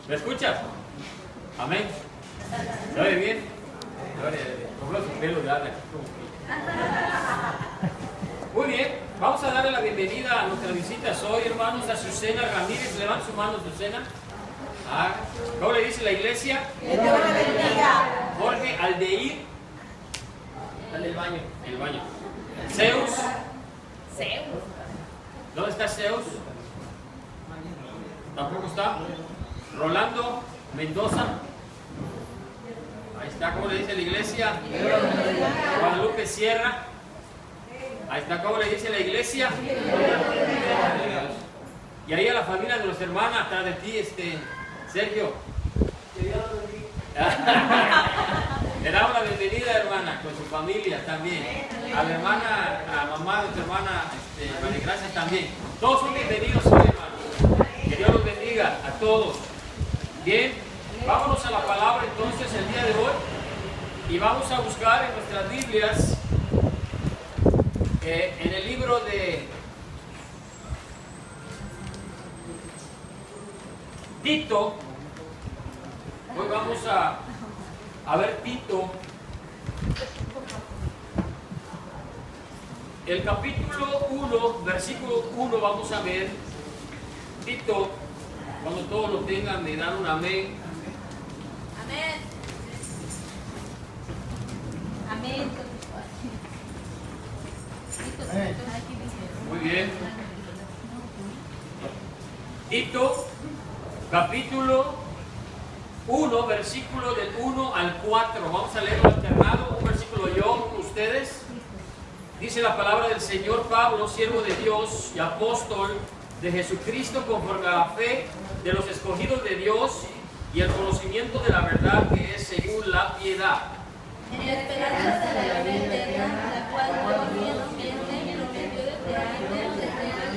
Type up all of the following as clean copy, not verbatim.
¿Me escuchas? Amén. ¿Se oye bien? Como su pelo de ala. Muy bien, vamos a darle la bienvenida a nuestras visitas hoy, hermanos, a Susana Ramírez. Levanta su mano, Susana. ¿Cómo le dice la iglesia? Que Dios le bendiga. Jorge Aldeir. Dale el baño. El baño. Zeus. ¿Dónde está Zeus? ¿Tampoco está? Rolando Mendoza. Ahí está, ¿cómo le dice la iglesia? Guadalupe Sierra. Ahí está, ¿cómo le dice la iglesia? Y ahí a la familia de los hermanos atrás de ti, Sergio. Le damos la bienvenida, hermana, con su familia también. A la hermana, a la mamá de tu hermana, María Gracia también. Todos son bienvenidos hoy, hermanos. Que Dios los bendiga a todos. Bien, vámonos a la palabra entonces el día de hoy. Y vamos a buscar en nuestras Biblias, en el libro de Tito. Hoy vamos a ver Tito, el capítulo 1, versículo 1, vamos a ver Tito. Cuando todos lo tengan, me dan un amén. Amén. Amén. Muy bien. Tito, capítulo 1, versículo del 1 al 4. Vamos a leerlo alternado, un versículo yo, uno ustedes. Dice la palabra del Señor: Pablo, siervo de Dios y apóstol de Jesucristo, conforme a la fe de los escogidos de Dios y el conocimiento de la verdad que es según la piedad. En la esperanza de la vida eterna, la cual Dios tiene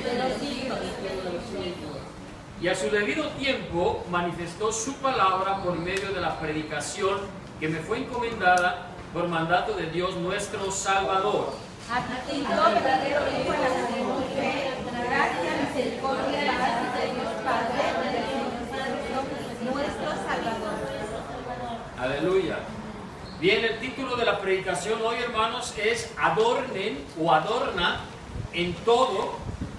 de los siglos. Y a su debido tiempo manifestó su palabra por medio de la predicación que me fue encomendada por mandato de Dios nuestro Salvador. A ti, verdadero Hijo de la fe, gracia, misericordia y paz de Dios Padre, de Dios nuestro Salvador. Aleluya. Bien, el título de la predicación hoy, hermanos, es adornen o adorna en todo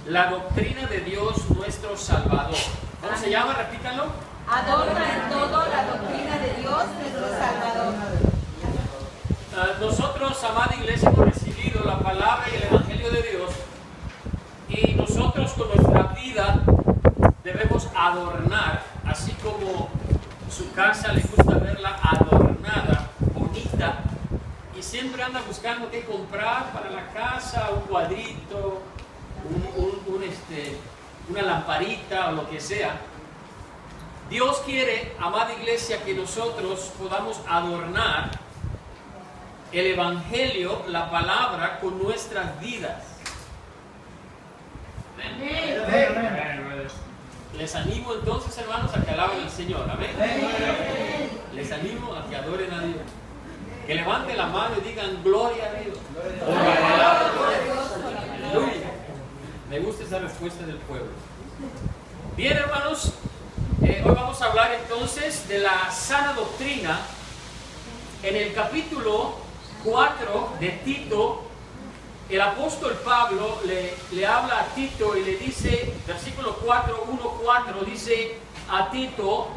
la doctrina de Dios nuestro Salvador. ¿Cómo se llama? Repítanlo. Adorna en todo la doctrina de Dios nuestro Salvador. Nosotros, amada iglesia, hemos recibido la palabra y el evangelio de Dios, y nosotros con nuestra vida debemos adornar, así como su casa le gusta verla adornada, bonita, y siempre anda buscando qué comprar para la casa, un cuadrito, una lamparita o lo que sea. Dios quiere, amada iglesia, que nosotros podamos adornar el evangelio, la palabra, con nuestras vidas. Amén. Les animo entonces, hermanos, a que alaben al Señor. Amén. Les animo a que adoren a Dios. Que levanten la mano y digan gloria a Dios. Aleluya. Me gusta esa respuesta del pueblo. Bien, hermanos, hoy vamos a hablar entonces de la sana doctrina. En el capítulo 4 de Tito, el apóstol Pablo le habla a Tito y le dice, versículo 4, 1:4, dice a Tito,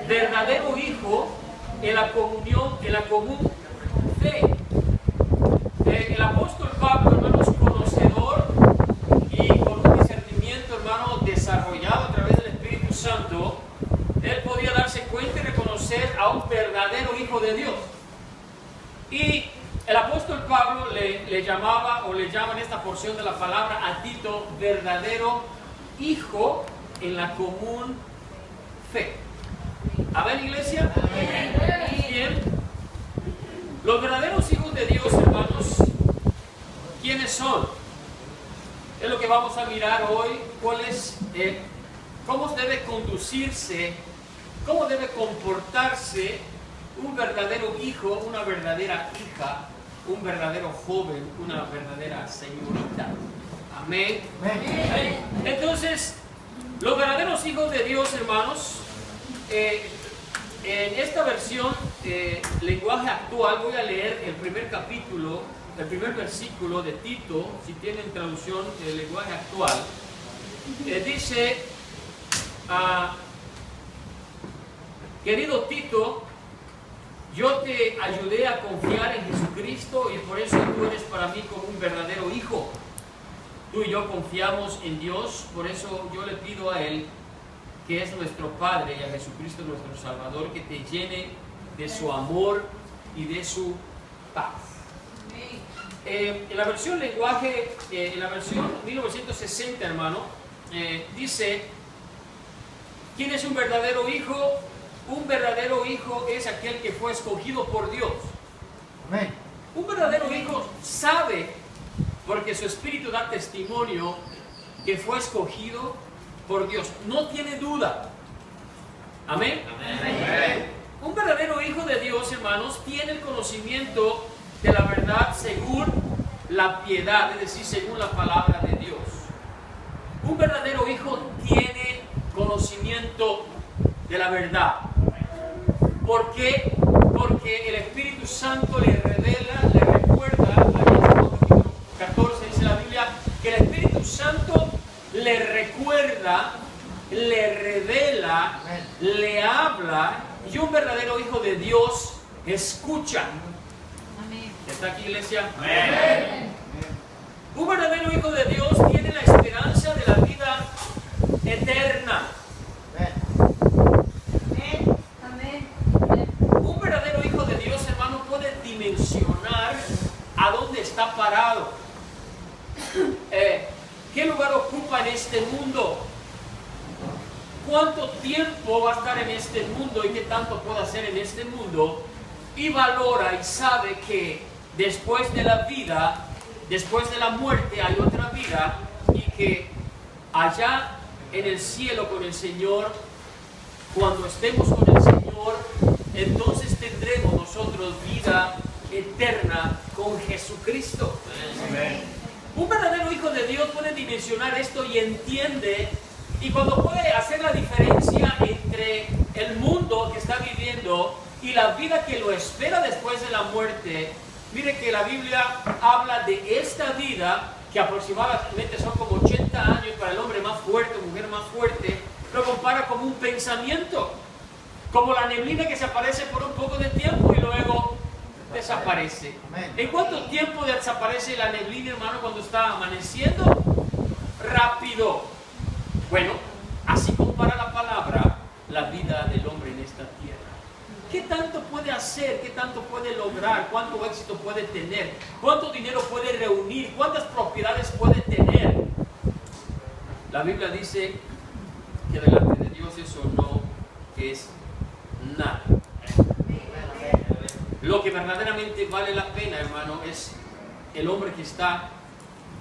verdadero hijo en la comunión, en la común fe. El apóstol Pablo, hermanos, conocedor y con un discernimiento, hermano, desarrollado a través del Espíritu Santo, él podía darse cuenta y reconocer a un verdadero hijo de Dios. Y el apóstol Pablo le llamaba, o le llama en esta porción de la palabra a Tito, verdadero hijo en la común fe. ¿Amén, iglesia? Bien. Los verdaderos hijos de Dios, hermanos, ¿quiénes son? Es lo que vamos a mirar hoy. ¿Cuál es, cómo debe conducirse, cómo debe comportarse un verdadero hijo, una verdadera hija, un verdadero joven, una verdadera señorita? Amén. Amén. Entonces, los verdaderos hijos de Dios, hermanos, En esta versión, lenguaje actual, voy a leer el primer capítulo, el primer versículo de Tito, si tienen traducción del lenguaje actual. Dice, querido Tito, yo te ayudé a confiar en Jesucristo y por eso tú eres para mí como un verdadero hijo. Tú y yo confiamos en Dios, por eso yo le pido a Él, que es nuestro Padre, y a Jesucristo nuestro Salvador, que te llene de su amor y de su paz. En la versión lenguaje, en la versión 1960, hermano, dice, ¿quién es un verdadero hijo? Un verdadero hijo es aquel que fue escogido por Dios. Amén. Un verdadero hijo sabe, porque su espíritu da testimonio, que fue escogido por Dios. No tiene duda. Amén. Amén. Un verdadero hijo de Dios, hermanos, tiene el conocimiento de la verdad según la piedad, es decir, según la palabra de Dios. Un verdadero hijo tiene conocimiento de la verdad. ¿Por qué? Porque el Espíritu Santo le revela, le recuerda, en el capítulo 14 dice la Biblia, que el Espíritu Santo le recuerda, le revela, le habla, y un verdadero hijo de Dios escucha. Amén. ¿Está aquí, iglesia? Amén. Un verdadero hijo de Dios tiene la esperanza de la vida eterna. Amén. Un verdadero hijo de Dios, hermano, puede dimensionar a dónde está parado. ¿Qué lugar ocupa en este mundo? ¿Cuánto tiempo va a estar en este mundo y qué tanto puede hacer en este mundo? Y valora y sabe que después de la vida, después de la muerte hay otra vida y que allá en el cielo con el Señor, cuando estemos con el Señor, entonces tendremos nosotros vida eterna con Jesucristo. Amén. Un verdadero hijo de Dios puede dimensionar esto y entiende, y cuando puede hacer la diferencia entre el mundo que está viviendo y la vida que lo espera después de la muerte. Mire que la Biblia habla de esta vida, que aproximadamente son como 80 años para el hombre más fuerte, mujer más fuerte, lo compara como un pensamiento, como la neblina que se aparece por un poco de tiempo y luego desaparece. Amén. ¿En cuánto tiempo desaparece la neblina, hermano, cuando está amaneciendo? Rápido. Bueno, así compara la palabra la vida del hombre en esta tierra. ¿Qué tanto puede hacer? ¿Qué tanto puede lograr? ¿Cuánto éxito puede tener? ¿Cuánto dinero puede reunir? ¿Cuántas propiedades puede tener? La Biblia dice que delante de Dios eso no es nada. Lo que verdaderamente vale la pena, hermano, es el hombre que está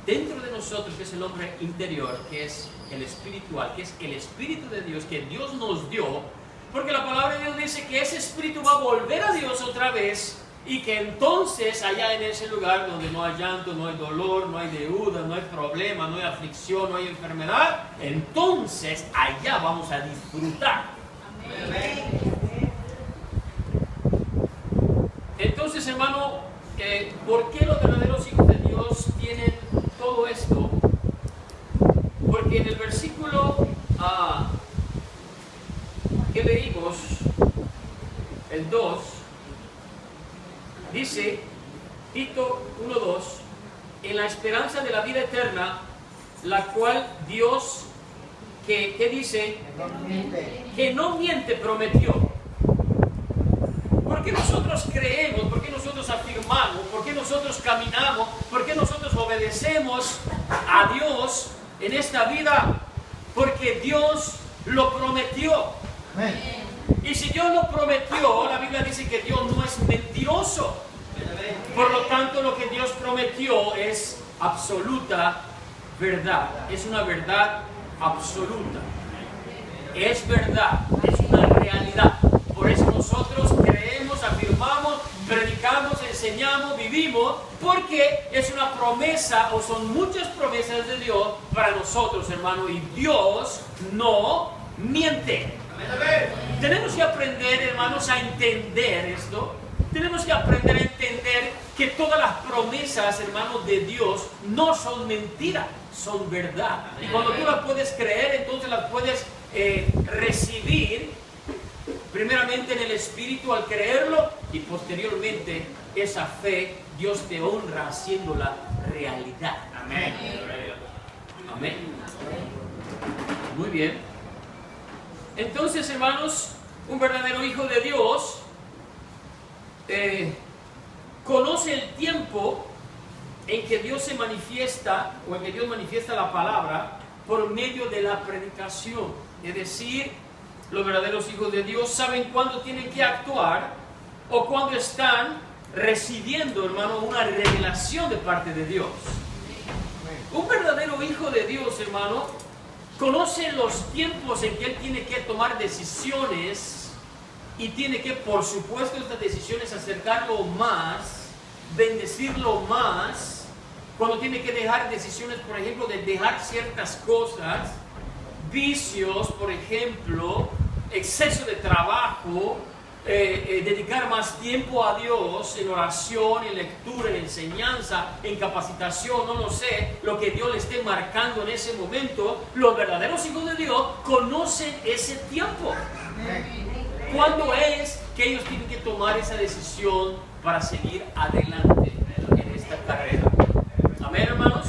dentro de nosotros, que es el hombre interior, que es el espiritual, que es el Espíritu de Dios, que Dios nos dio, porque la palabra de Dios dice que ese Espíritu va a volver a Dios otra vez, y que entonces allá en ese lugar donde no hay llanto, no hay dolor, no hay deuda, no hay problema, no hay aflicción, no hay enfermedad, entonces allá vamos a disfrutar. Amén. Entonces, hermano, ¿por qué los verdaderos hijos de Dios tienen todo esto? Porque en el versículo que leímos, el 2, dice, Tito 1:2, en la esperanza de la vida eterna, la cual Dios, ¿qué dice? Que no miente, prometió. ¿Por qué nosotros creemos? ¿Por qué nosotros afirmamos? ¿Por qué nosotros caminamos? ¿Por qué nosotros obedecemos a Dios en esta vida? Porque Dios lo prometió. Amén. Y si Dios lo prometió, la Biblia dice que Dios no es mentiroso. Por lo tanto, lo que Dios prometió es absoluta verdad. Es una verdad absoluta. Es verdad, es una realidad. Por eso nosotros creemos, afirmamos, predicamos, enseñamos, vivimos, porque es una promesa, o son muchas promesas de Dios para nosotros, hermano, y Dios no miente. Amén. Tenemos que aprender, hermanos, a entender esto. Tenemos que aprender a entender que todas las promesas, hermanos, de Dios no son mentiras, son verdad. Y cuando tú las puedes creer, entonces las puedes recibir, primeramente en el Espíritu al creerlo, y posteriormente esa fe Dios te honra haciéndola realidad. Amén. Amén. Muy bien. Entonces, hermanos, un verdadero hijo de Dios conoce el tiempo en que Dios se manifiesta, o en que Dios manifiesta la palabra por medio de la predicación. Es decir, los verdaderos hijos de Dios saben cuándo tienen que actuar o cuándo están recibiendo, hermano, una revelación de parte de Dios. Un verdadero hijo de Dios, hermano, conoce los tiempos en que él tiene que tomar decisiones y tiene que, por supuesto, estas decisiones acercarlo más, bendecirlo más, cuando tiene que dejar decisiones, por ejemplo, de dejar ciertas cosas, vicios, por ejemplo, exceso de trabajo, dedicar más tiempo a Dios en oración, en lectura, en enseñanza, en capacitación, no lo sé, lo que Dios le esté marcando en ese momento. Los verdaderos hijos de Dios conocen ese tiempo. ¿Cuándo es que ellos tienen que tomar esa decisión para seguir adelante en esta carrera? Amén, hermanos.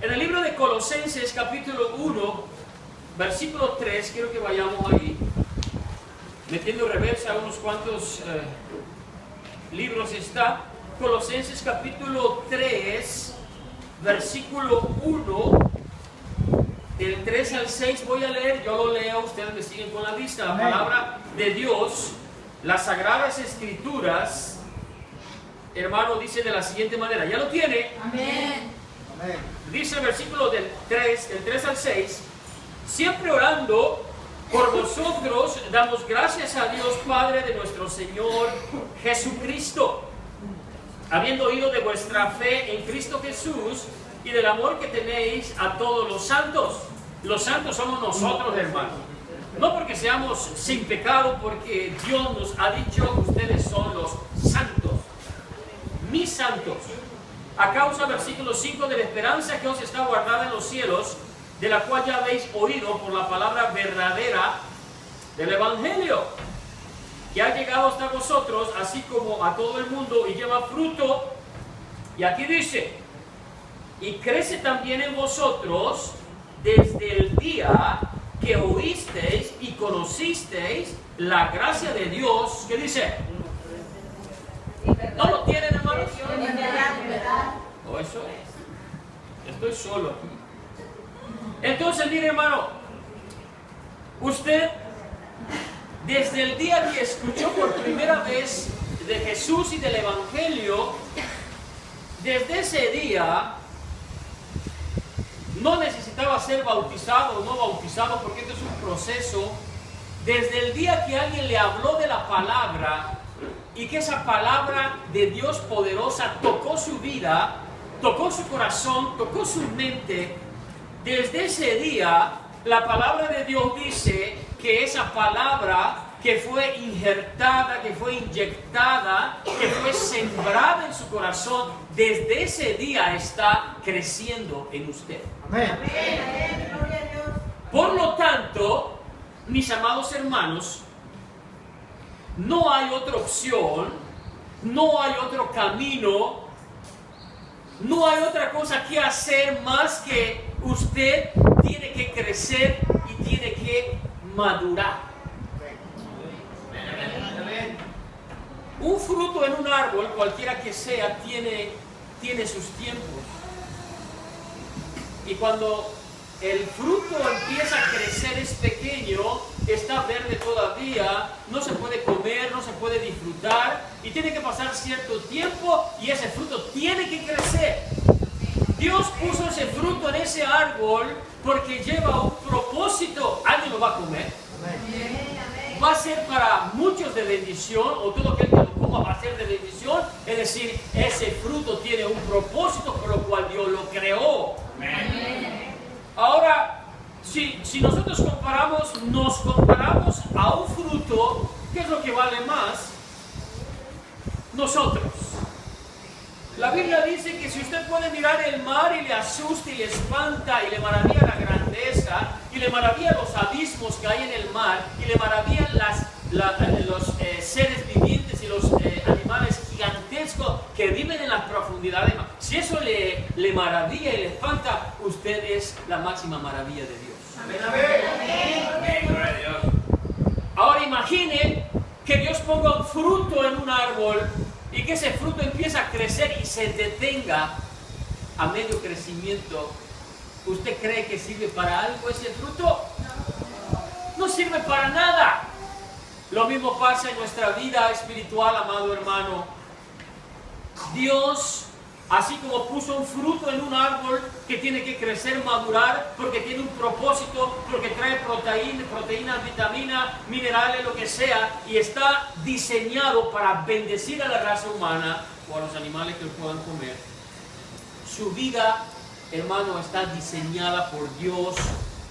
En el libro de Colosenses, capítulo 1, versículo 3, quiero que vayamos ahí, metiendo reversa unos cuantos libros está. Colosenses capítulo 3, versículo 1, del 3 al 6 voy a leer, yo lo leo, ustedes me siguen con la vista. La palabra de Dios, las Sagradas Escrituras, hermano, dice de la siguiente manera, ¿ya lo tiene? Amén. Dice el versículo del 3 al 6, siempre orando por vosotros, damos gracias a Dios Padre de nuestro Señor Jesucristo, habiendo oído de vuestra fe en Cristo Jesús y del amor que tenéis a todos los santos. Los santos somos nosotros, hermanos. No porque seamos sin pecado, porque Dios nos ha dicho que ustedes son los santos, mis santos. A causa, versículo 5, de la esperanza que os está guardada en los cielos, de la cual ya habéis oído por la palabra verdadera del Evangelio, que ha llegado hasta vosotros, así como a todo el mundo, y lleva fruto. Y aquí dice, y crece también en vosotros desde el día que oísteis y conocisteis la gracia de Dios. ¿Qué dice? ¿No lo tienen, hermanos? ¿O eso es? Estoy solo aquí. Entonces, mire, hermano, usted, desde el día que escuchó por primera vez de Jesús y del Evangelio, desde ese día, no necesitaba ser bautizado o no bautizado, porque esto es un proceso. Desde el día que alguien le habló de la palabra y que esa palabra de Dios poderosa tocó su vida, tocó su corazón, tocó su mente, desde ese día la palabra de Dios dice que esa palabra que fue injertada, que fue inyectada, que fue sembrada en su corazón, desde ese día está creciendo en usted. Amén. Por lo tanto, mis amados hermanos, no hay otra opción, no hay otro camino, no hay otra cosa que hacer más que usted tiene que crecer y tiene que madurar. Un fruto en un árbol, cualquiera que sea, tiene sus tiempos. Y cuando el fruto empieza a crecer, es pequeño, está verde todavía, no se puede comer, no se puede disfrutar, y tiene que pasar cierto tiempo y ese fruto tiene que crecer. Dios puso ese fruto en ese árbol porque lleva un propósito. ¿Alguien lo va a comer? Va a ser para muchos de bendición, o todo aquel que lo coma va a ser de bendición. Es decir, ese fruto tiene un propósito por lo cual Dios lo creó. Ahora, si nosotros nos comparamos a un fruto, ¿qué es lo que vale más? Nosotros. La Biblia dice que si usted puede mirar el mar y le asusta y le espanta y le maravilla la grandeza y le maravilla los abismos que hay en el mar y le maravillan los seres vivientes y los animales gigantescos que viven en las profundidades, si eso le maravilla y le espanta, usted es la máxima maravilla de Dios. Amén, amén. Amén, gloria a Dios. Ahora imagine que Dios ponga un fruto en un árbol y que ese fruto empiece a crecer y se detenga a medio crecimiento. ¿Usted cree que sirve para algo ese fruto? No sirve para nada. Lo mismo pasa en nuestra vida espiritual, amado hermano. Dios, así como puso un fruto en un árbol que tiene que crecer, madurar, porque tiene un propósito, porque trae proteínas, vitaminas, minerales, lo que sea, y está diseñado para bendecir a la raza humana o a los animales que lo puedan comer. Su vida, hermano, está diseñada por Dios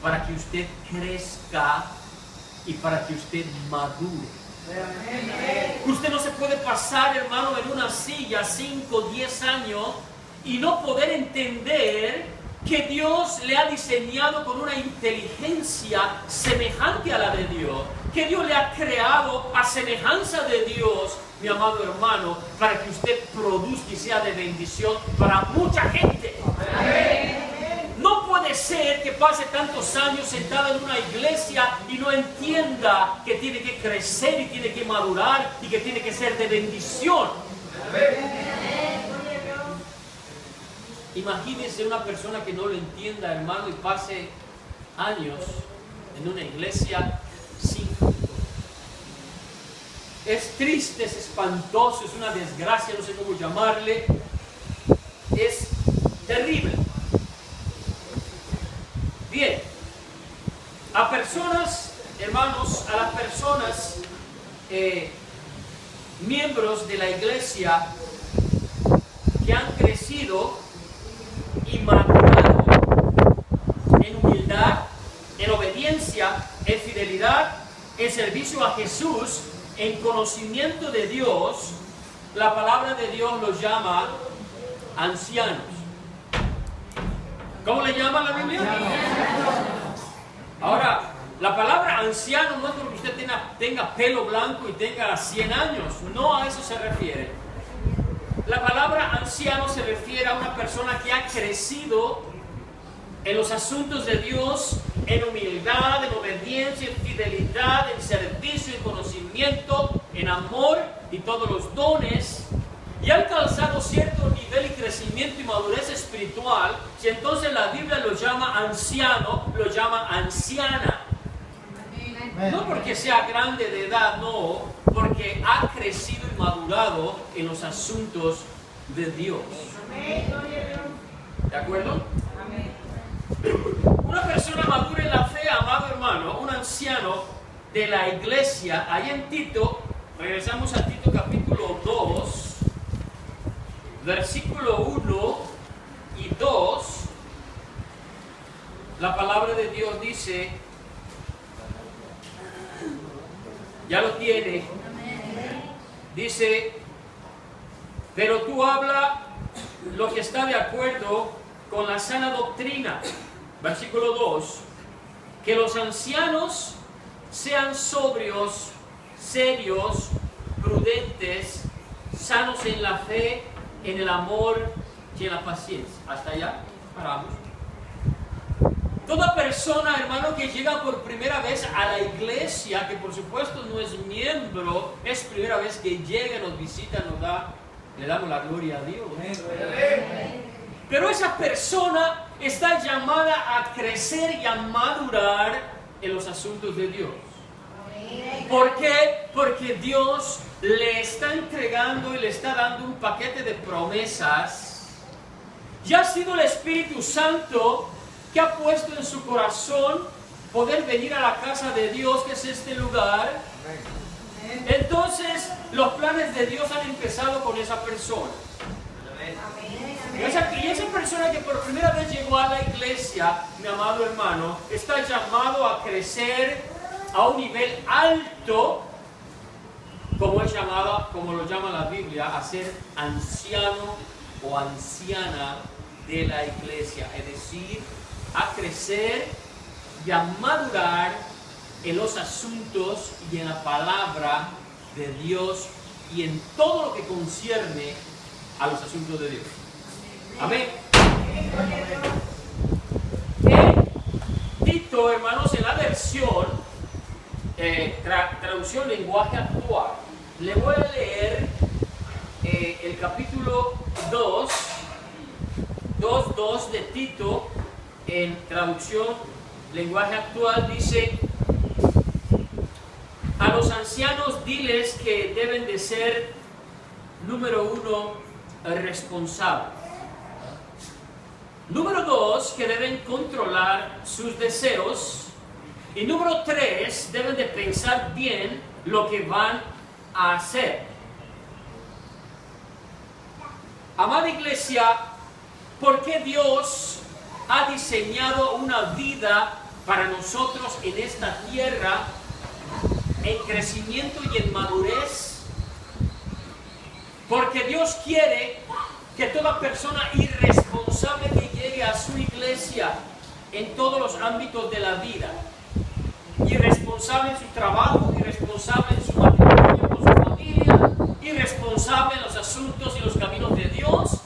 para que usted crezca y para que usted madure. Usted no se puede pasar, hermano, en una silla 5, 10 años y no poder entender que Dios le ha diseñado con una inteligencia semejante a la de Dios, que Dios le ha creado a semejanza de Dios, mi amado hermano, para que usted produzca y sea de bendición para mucha gente. No puede ser que pase tantos años sentado en una iglesia y no entienda que tiene que crecer y tiene que madurar y que tiene que ser de bendición. Imagínese una persona que no lo entienda, hermano, y pase años en una iglesia sin fruto. Es triste, es espantoso, es una desgracia, no sé cómo llamarle. Es terrible. Bien, a personas, hermanos, a las personas, miembros de la iglesia que han crecido y madurado en humildad, en obediencia, en fidelidad, en servicio a Jesús, en conocimiento de Dios, la palabra de Dios los llama ancianos. ¿Cómo le llama la Biblia? Ahora, la palabra anciano no es porque usted tenga pelo blanco y tenga 100 años. No a eso se refiere. La palabra anciano se refiere a una persona que ha crecido en los asuntos de Dios, en humildad, en obediencia, en fidelidad, en servicio, en conocimiento, en amor y todos los dones, y ha alcanzado cierto nivel y crecimiento y madurez espiritual. Si entonces la Biblia lo llama anciano, lo llama anciana. No porque sea grande de edad, no, porque ha crecido y madurado en los asuntos de Dios. ¿De acuerdo? Una persona madura en la fe, amado hermano, un anciano de la iglesia, ahí en Tito, regresamos a Tito capítulo 2, versículo 1 y 2, la palabra de Dios dice, ya lo tiene, dice, pero tú habla lo que está de acuerdo con la sana doctrina, versículo 2, que los ancianos sean sobrios, serios, prudentes, sanos en la fe, en el amor y en la paciencia. Hasta allá, paramos. Toda persona, hermano, que llega por primera vez a la iglesia, que por supuesto no es miembro, es primera vez que llega, nos visita, le damos la gloria a Dios. Pero esa persona está llamada a crecer y a madurar en los asuntos de Dios. ¿Por qué? Porque Dios le está entregando y le está dando un paquete de promesas. Ya ha sido el Espíritu Santo que ha puesto en su corazón poder venir a la casa de Dios, que es este lugar. Entonces, los planes de Dios han empezado con esa persona. Y esa persona que por primera vez llegó a la iglesia, mi amado hermano, está llamado a crecer a un nivel alto, como lo llama la Biblia, a ser anciano o anciana de la iglesia, es decir, a crecer y a madurar en los asuntos y en la palabra de Dios y en todo lo que concierne a los asuntos de Dios. Amén. En Tito, hermanos, en la versión traducción lenguaje actual, le voy a leer el capítulo 2:2 de Tito. En traducción lenguaje actual dice: a los ancianos diles que deben de ser, número 1, responsables. Número 2, que deben controlar sus deseos. Y número 3, deben de pensar bien lo que van a hacer. Amada iglesia, ¿por qué Dios ha diseñado una vida para nosotros en esta tierra en crecimiento y en madurez? Porque Dios quiere que toda persona irresponsable que llegue a su iglesia en todos los ámbitos de la vida, irresponsable en su trabajo, irresponsable en su matrimonio con su familia, irresponsable en los asuntos y los caminos de Dios,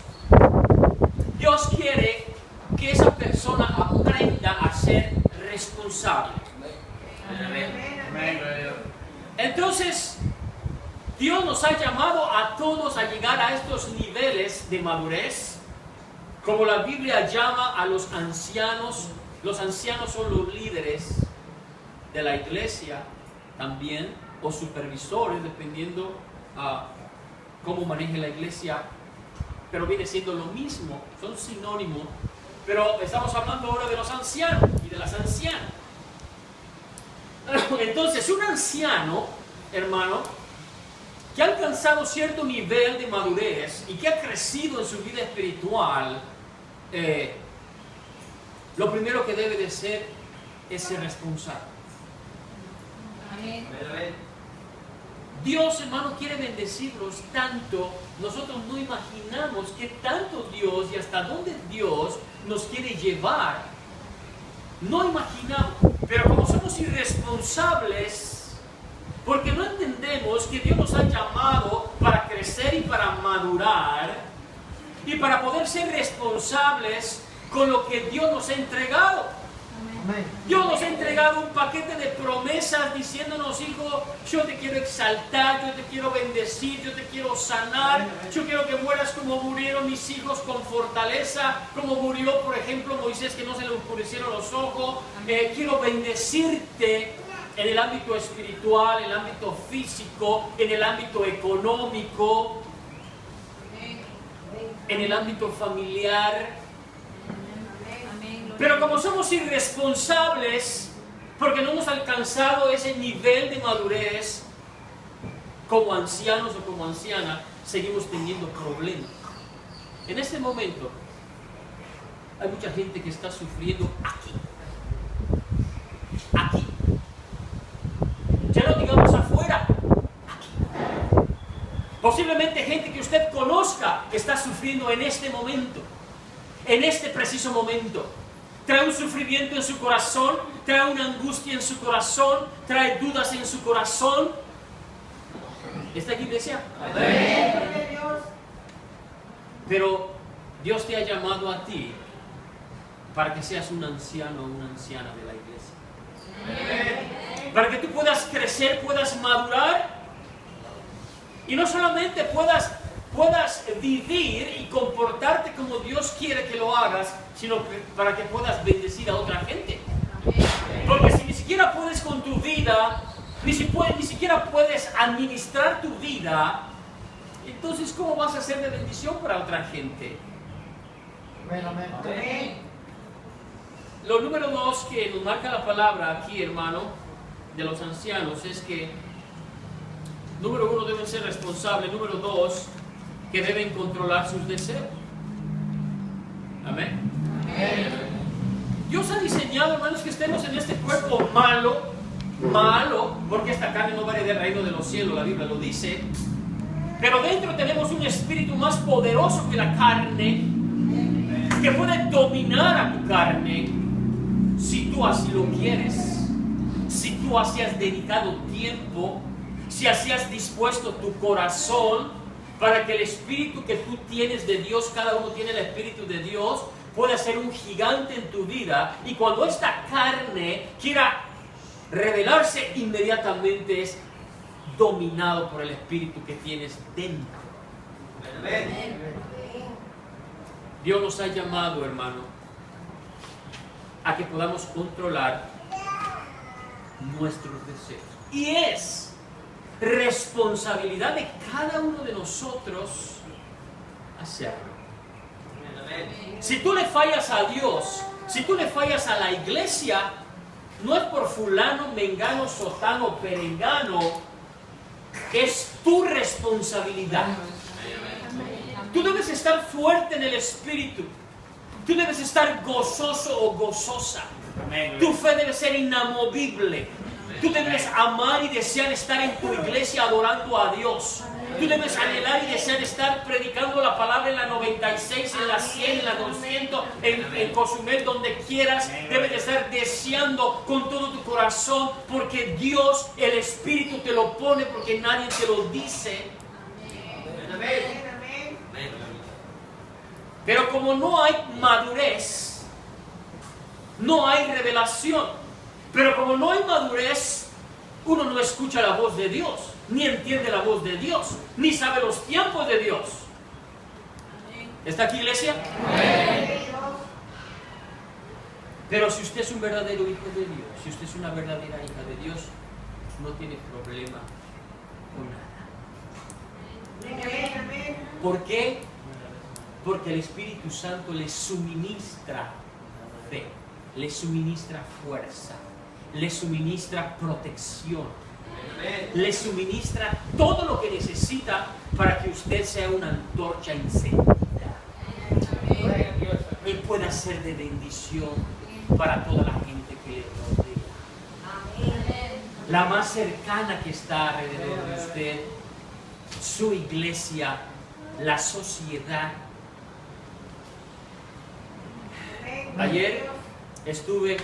Dios quiere que esa persona aprenda a ser responsable. Entonces, Dios nos ha llamado a todos a llegar a estos niveles de madurez, como la Biblia llama a los ancianos. Los ancianos son los líderes de la iglesia también, o supervisores, dependiendo cómo maneje la iglesia, pero viene siendo lo mismo, son sinónimos, pero estamos hablando ahora de los ancianos y de las ancianas. Entonces, un anciano, hermano, que ha alcanzado cierto nivel de madurez y que ha crecido en su vida espiritual, lo primero que debe de ser es ser responsable. Amén. Dios, hermano, quiere bendecirlos tanto. Nosotros no imaginamos que tanto Dios y hasta dónde Dios nos quiere llevar. No imaginamos, pero como somos irresponsables, porque no entendemos que Dios nos ha llamado para crecer y para madurar y para poder ser responsables con lo que Dios nos ha entregado. Dios nos ha entregado un paquete de promesas diciéndonos: hijo, yo te quiero exaltar, yo te quiero bendecir, yo te quiero sanar, yo quiero que mueras como murieron mis hijos, con fortaleza, como murió, por ejemplo, Moisés, que no se le oscurecieron los ojos. Quiero bendecirte en el ámbito espiritual, en el ámbito físico, en el ámbito económico, en el ámbito familiar. Pero como somos irresponsables, porque no hemos alcanzado ese nivel de madurez, como ancianos o como ancianas, seguimos teniendo problemas. En este momento, hay mucha gente que está sufriendo aquí. Aquí. Ya no digamos afuera. Aquí. Posiblemente gente que usted conozca está sufriendo en este momento. En este preciso momento. Trae un sufrimiento en su corazón, trae una angustia en su corazón, trae dudas en su corazón. ¿Está aquí, iglesia? Amén. Pero Dios te ha llamado a ti para que seas un anciano o una anciana de la iglesia. Amén. Para que tú puedas crecer, puedas madurar y no solamente puedas vivir y comportarte como Dios quiere que lo hagas, sino para que puedas bendecir a otra gente. Porque si ni siquiera puedes con tu vida, ni siquiera puedes administrar tu vida, entonces ¿cómo vas a ser de bendición para otra gente? Amén. Lo número 2 que nos marca la palabra aquí, hermano, de los ancianos es que, número 1, deben ser responsables. Número 2, que deben controlar sus deseos. Amén. Dios ha diseñado, hermanos, que estemos en este cuerpo malo, porque esta carne no vale del reino de los cielos, la Biblia lo dice. Pero dentro tenemos un espíritu más poderoso que la carne, que puede dominar a tu carne si tú así lo quieres, si tú así has dedicado tiempo, si así has dispuesto tu corazón para que el espíritu que tú tienes de Dios, cada uno tiene el espíritu de Dios, pueda ser un gigante en tu vida. Y cuando esta carne quiera revelarse, inmediatamente es dominado por el espíritu que tienes dentro. Amén. Dios nos ha llamado, hermano, a que podamos controlar nuestros deseos. Y es responsabilidad de cada uno de nosotros hacerlo. Si tú le fallas a Dios, si tú le fallas a la iglesia, no es por fulano, mengano, sotano, perengano, es tu responsabilidad. Tú debes estar fuerte en el espíritu. Tú debes estar gozoso o gozosa. Tu fe debe ser inamovible. Tú debes amar y desear estar en tu iglesia adorando a Dios. Tú debes anhelar y desear estar predicando la palabra en la 96, en la 100, en la 200, en Cozumel, donde quieras. Debes de estar deseando con todo tu corazón, porque Dios, el Espíritu, te lo pone, porque nadie te lo dice. Amén. Pero como no hay madurez, no hay revelación. Pero como no hay madurez, uno no escucha la voz de Dios, ni entiende la voz de Dios, ni sabe los tiempos de Dios. ¿Está aquí, iglesia? Amén. Pero si usted es un verdadero hijo de Dios, si usted es una verdadera hija de Dios, no tiene problema con nada. ¿Por qué? Porque el Espíritu Santo le suministra fe, le suministra fuerza, le suministra protección, le suministra todo lo que necesita para que usted sea una antorcha encendida y pueda ser de bendición para toda la gente que le rodea. La más cercana que está alrededor de usted, su iglesia, la sociedad. Ayer estuve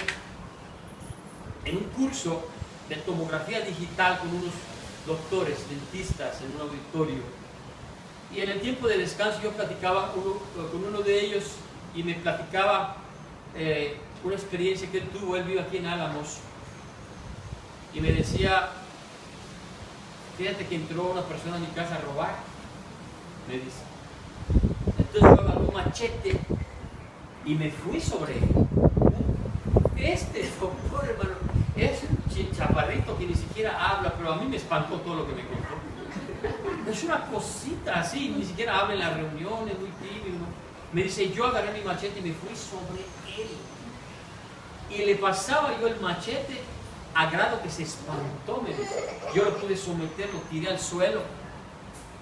en un curso de tomografía digital con unos doctores, dentistas, en un auditorio. Y en el tiempo de descanso yo platicaba con uno de ellos y me platicaba una experiencia que él tuvo. Él vive aquí en Álamos y me decía, fíjate que entró una persona a mi casa a robar, me dice. Entonces yo agarré un machete y me fui sobre él. Este doctor, hermano, es un chaparrito que ni siquiera habla, pero a mí me espantó todo lo que me contó. Es una cosita así, ni siquiera habla en las reuniones, muy tímido. Me dice, yo agarré mi machete y me fui sobre él. Y le pasaba yo el machete a grado que se espantó, me dice. Yo lo pude someter, lo tiré al suelo.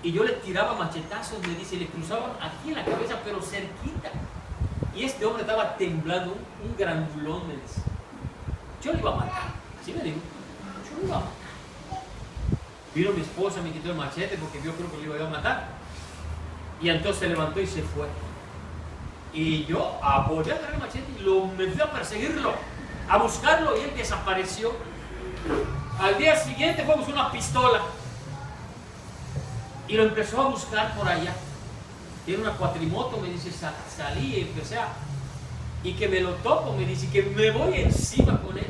Y yo le tiraba machetazos, me dice, y le cruzaban aquí en la cabeza, pero cerquita. Y este hombre estaba temblando, un grandulón, me dice. Yo lo iba a matar. Así me dijo, yo lo iba a matar. Vino mi esposa, me quitó el machete porque yo creo que lo iba a matar. Y entonces se levantó y se fue. Y yo volví a agarrar el machete y me fui a perseguirlo, a buscarlo, y él desapareció. Al día siguiente fue a buscar una pistola. Y lo empezó a buscar por allá. Tiene una cuatrimoto, me dice, salí y empecé a... Y que me lo topo, me dice, que me voy encima con él.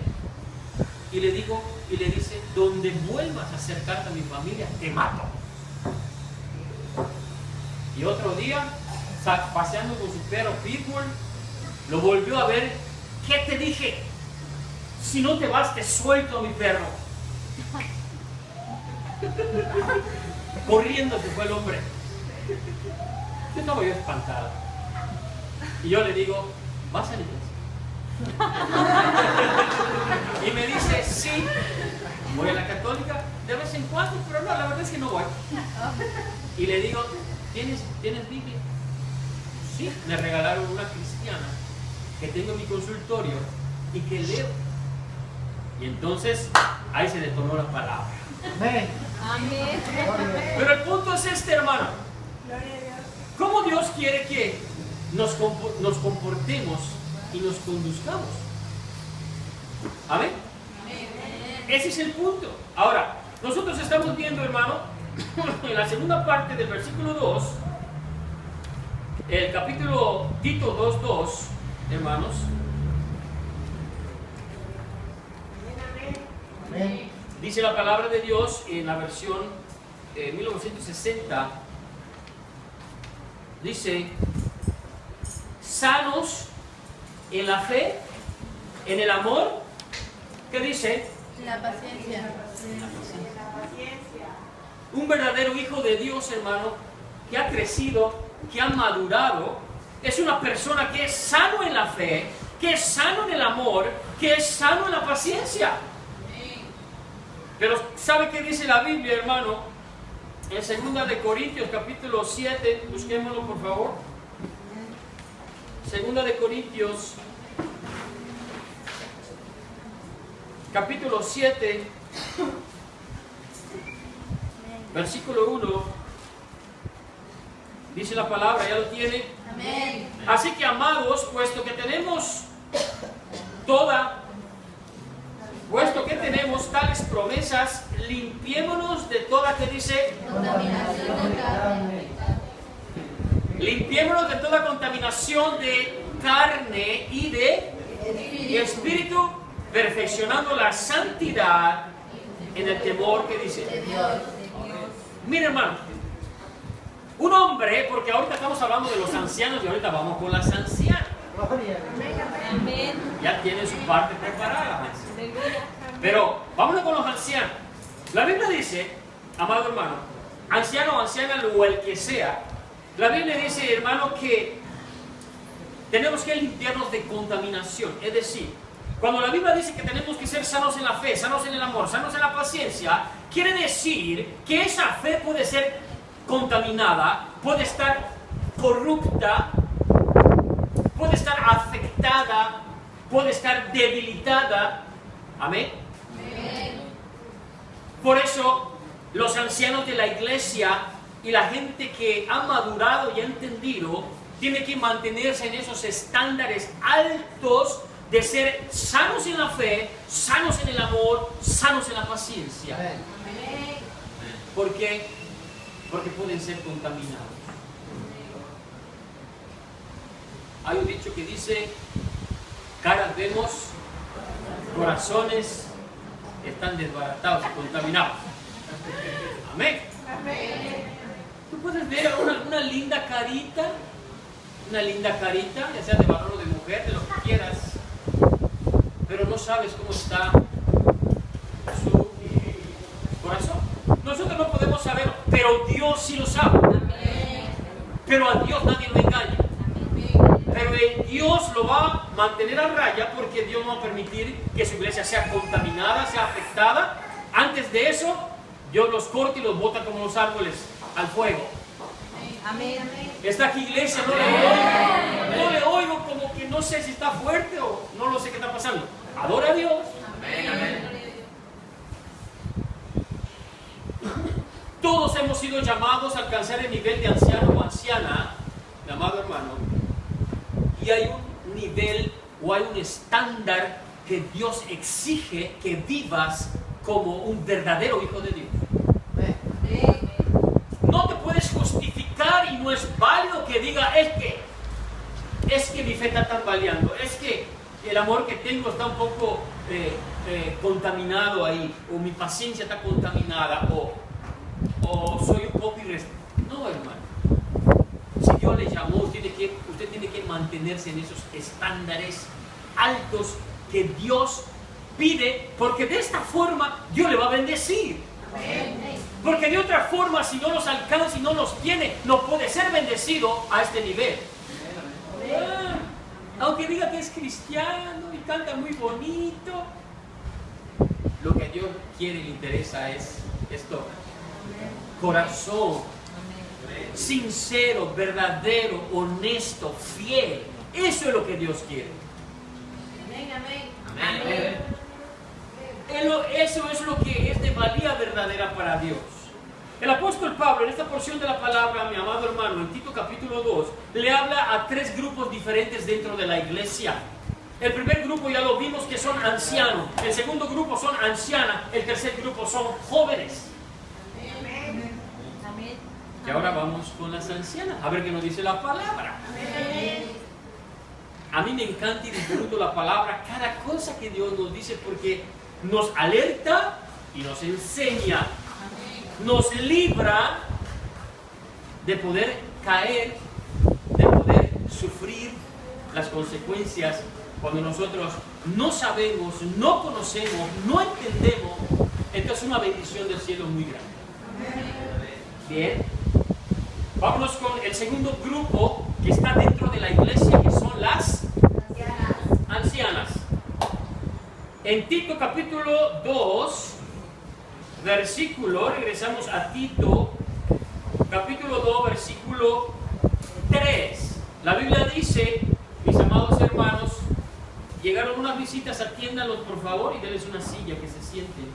Y le digo, y le dice, donde vuelvas a acercarte a mi familia, te mato. Y otro día, paseando con su perro Pitbull, lo volvió a ver. ¿Qué te dije? Si no te vas, te suelto a mi perro. Corriendo se fue el hombre. Yo estaba yo espantado. Y yo le digo, ¿vas a la iglesia? Y me dice, sí, voy a la católica de vez en cuando, pero no, la verdad es que no voy. Y le digo, ¿tienes Biblia? Sí, me regalaron una cristiana que tengo en mi consultorio y que leo. Y entonces ahí se detonó la palabra. Amén. Pero el punto es este, hermano. ¿Cómo Dios quiere que nos comportemos y nos conduzcamos? ¿Amén? Ese es el punto. Ahora, nosotros estamos viendo, hermano, en la segunda parte del versículo 2, el capítulo Tito 2:2, hermanos. Dice la palabra de Dios en la versión 1960, dice, sanos en la fe, en el amor, ¿qué dice? La paciencia. Un verdadero hijo de Dios, hermano, que ha crecido, que ha madurado, es una persona que es sano en la fe, que es sano en el amor, que es sano en la paciencia. Pero ¿sabe qué dice la Biblia, hermano? En 2 de Corintios, capítulo 7, busquémoslo por favor. 2 de Corintios, capítulo 7, versículo 1, dice la palabra, ¿ya lo tiene? Amén. Así que, amados, puesto que tenemos tales promesas, limpiémonos de toda, ¿qué dice? Contaminación de carne. Limpiémonos de toda contaminación de carne y de espíritu, perfeccionando la santidad en el temor, que dice. De Dios. Mire, hermano, un hombre, porque ahorita estamos hablando de los ancianos y ahorita vamos con las ancianas. Amén. Ya tienen su parte preparada. Pero vámonos con los ancianos. La Biblia dice, amado hermano, anciano o anciana o el que sea, la Biblia dice, hermano, que tenemos que limpiarnos de contaminación. Es decir, cuando la Biblia dice que tenemos que ser sanos en la fe, sanos en el amor, sanos en la paciencia, quiere decir que esa fe puede ser contaminada, puede estar corrupta, puede estar afectada, puede estar debilitada. Amén. Por eso los ancianos de la iglesia y la gente que ha madurado y ha entendido tiene que mantenerse en esos estándares altos de ser sanos en la fe, sanos en el amor, sanos en la paciencia. ¿Por qué? Porque pueden ser contaminados. Hay un dicho que dice, caras vemos, corazones están desbaratados y contaminados. Amén. Tú puedes ver una linda carita, ya sea de varón o de mujer, de lo que quieras, pero no sabes cómo está su corazón. Nosotros no podemos saberlo, pero Dios sí lo sabe. Pero a Dios nadie lo engaña. Pero Dios lo va a mantener a raya, porque Dios no va a permitir que su iglesia sea contaminada, sea afectada. Antes de eso, Dios los corta y los bota como los árboles al fuego. Amén. Está aquí, iglesia, no le oigo, como que no sé si está fuerte o no lo sé qué está pasando. Adora a Dios. Todos hemos sido llamados a alcanzar el nivel de anciano o anciana, mi amado hermano, y hay un nivel o hay un estándar que Dios exige que vivas como un verdadero hijo de Dios. No te puedes justificar y no es válido que diga, es que mi fe está tambaleando, es que el amor que tengo está un poco contaminado ahí, o mi paciencia está contaminada, o soy un poco irresponsable. No, hermano. Si Dios le llamó, usted tiene que mantenerse en esos estándares altos que Dios pide, porque de esta forma Dios le va a bendecir. Porque de otra forma, si no los alcanza y no los tiene, no puede ser bendecido a este nivel. Aunque diga que es cristiano y canta muy bonito, lo que a Dios quiere y le interesa es esto: corazón Sincero, verdadero, honesto, fiel. Eso es lo que Dios quiere. Amén. Eso es lo que es de valía verdadera para Dios. El apóstol Pablo, en esta porción de la palabra, mi amado hermano, en Tito capítulo 2, le habla a 3 grupos diferentes dentro de la iglesia. El primer grupo ya lo vimos que son ancianos, el segundo grupo son ancianas, el tercer grupo son jóvenes. Amén. Y ahora vamos con las ancianas, a ver qué nos dice la palabra. A mí me encanta y disfruto la palabra, cada cosa que Dios nos dice, porque nos alerta y nos enseña, nos libra de poder caer, de poder sufrir las consecuencias cuando nosotros no sabemos, no conocemos, no entendemos. Entonces es una bendición del cielo muy grande. Bien, vámonos con el segundo grupo que está dentro de la iglesia, que son las ancianas. En Tito capítulo 2, versículo, regresamos a Tito, capítulo 2, versículo 3. La Biblia dice, mis amados hermanos, llegaron unas visitas, atiéndanlos por favor y denles una silla que se sienten.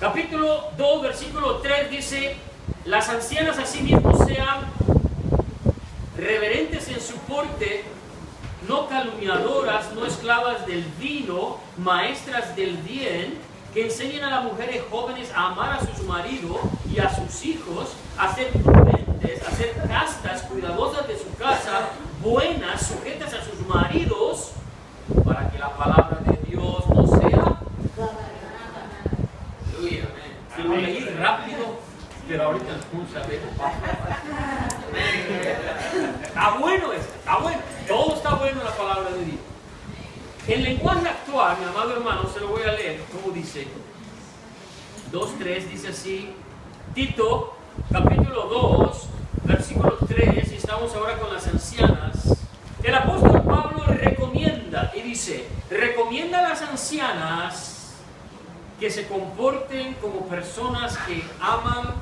Capítulo 2, versículo 3 dice, las ancianas asimismo sean reverentes en su porte, no calumniadoras, no esclavas del vino, maestras del bien, que enseñen a las mujeres jóvenes a amar a sus maridos y a sus hijos, a ser prudentes, a ser castas, cuidadosas de su casa, buenas, sujetas a sus maridos, para que la palabra de Dios no sea. Aleluya. Si lo leí rápido, pero ahorita vamos a ver. Está bueno eso, está bueno. Todo está bueno en la palabra de Dios. En lenguaje actual, mi amado hermano, se lo voy a leer, como dice. 2.3 dice así, Tito, capítulo 2, versículo 3, y estamos ahora con las ancianas. El apóstol Pablo recomienda, y dice, recomienda a las ancianas que se comporten como personas que aman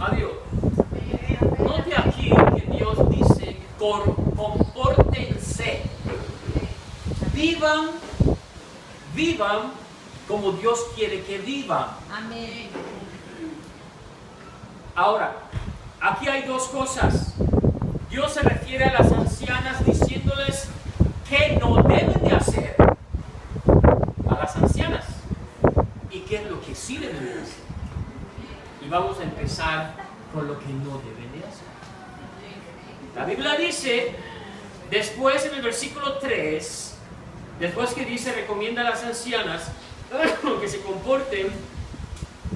a Dios. Note aquí que Dios dice, compórtense. Vivan como Dios quiere que vivan. Amén. Ahora, aquí hay dos cosas. Dios se refiere a las ancianas diciéndoles qué no deben de hacer a las ancianas y qué es lo que sí deben de hacer. Y vamos a empezar con lo que no deben de hacer. La Biblia dice, después en el versículo 3, después que dice, recomienda a las ancianas que se comporten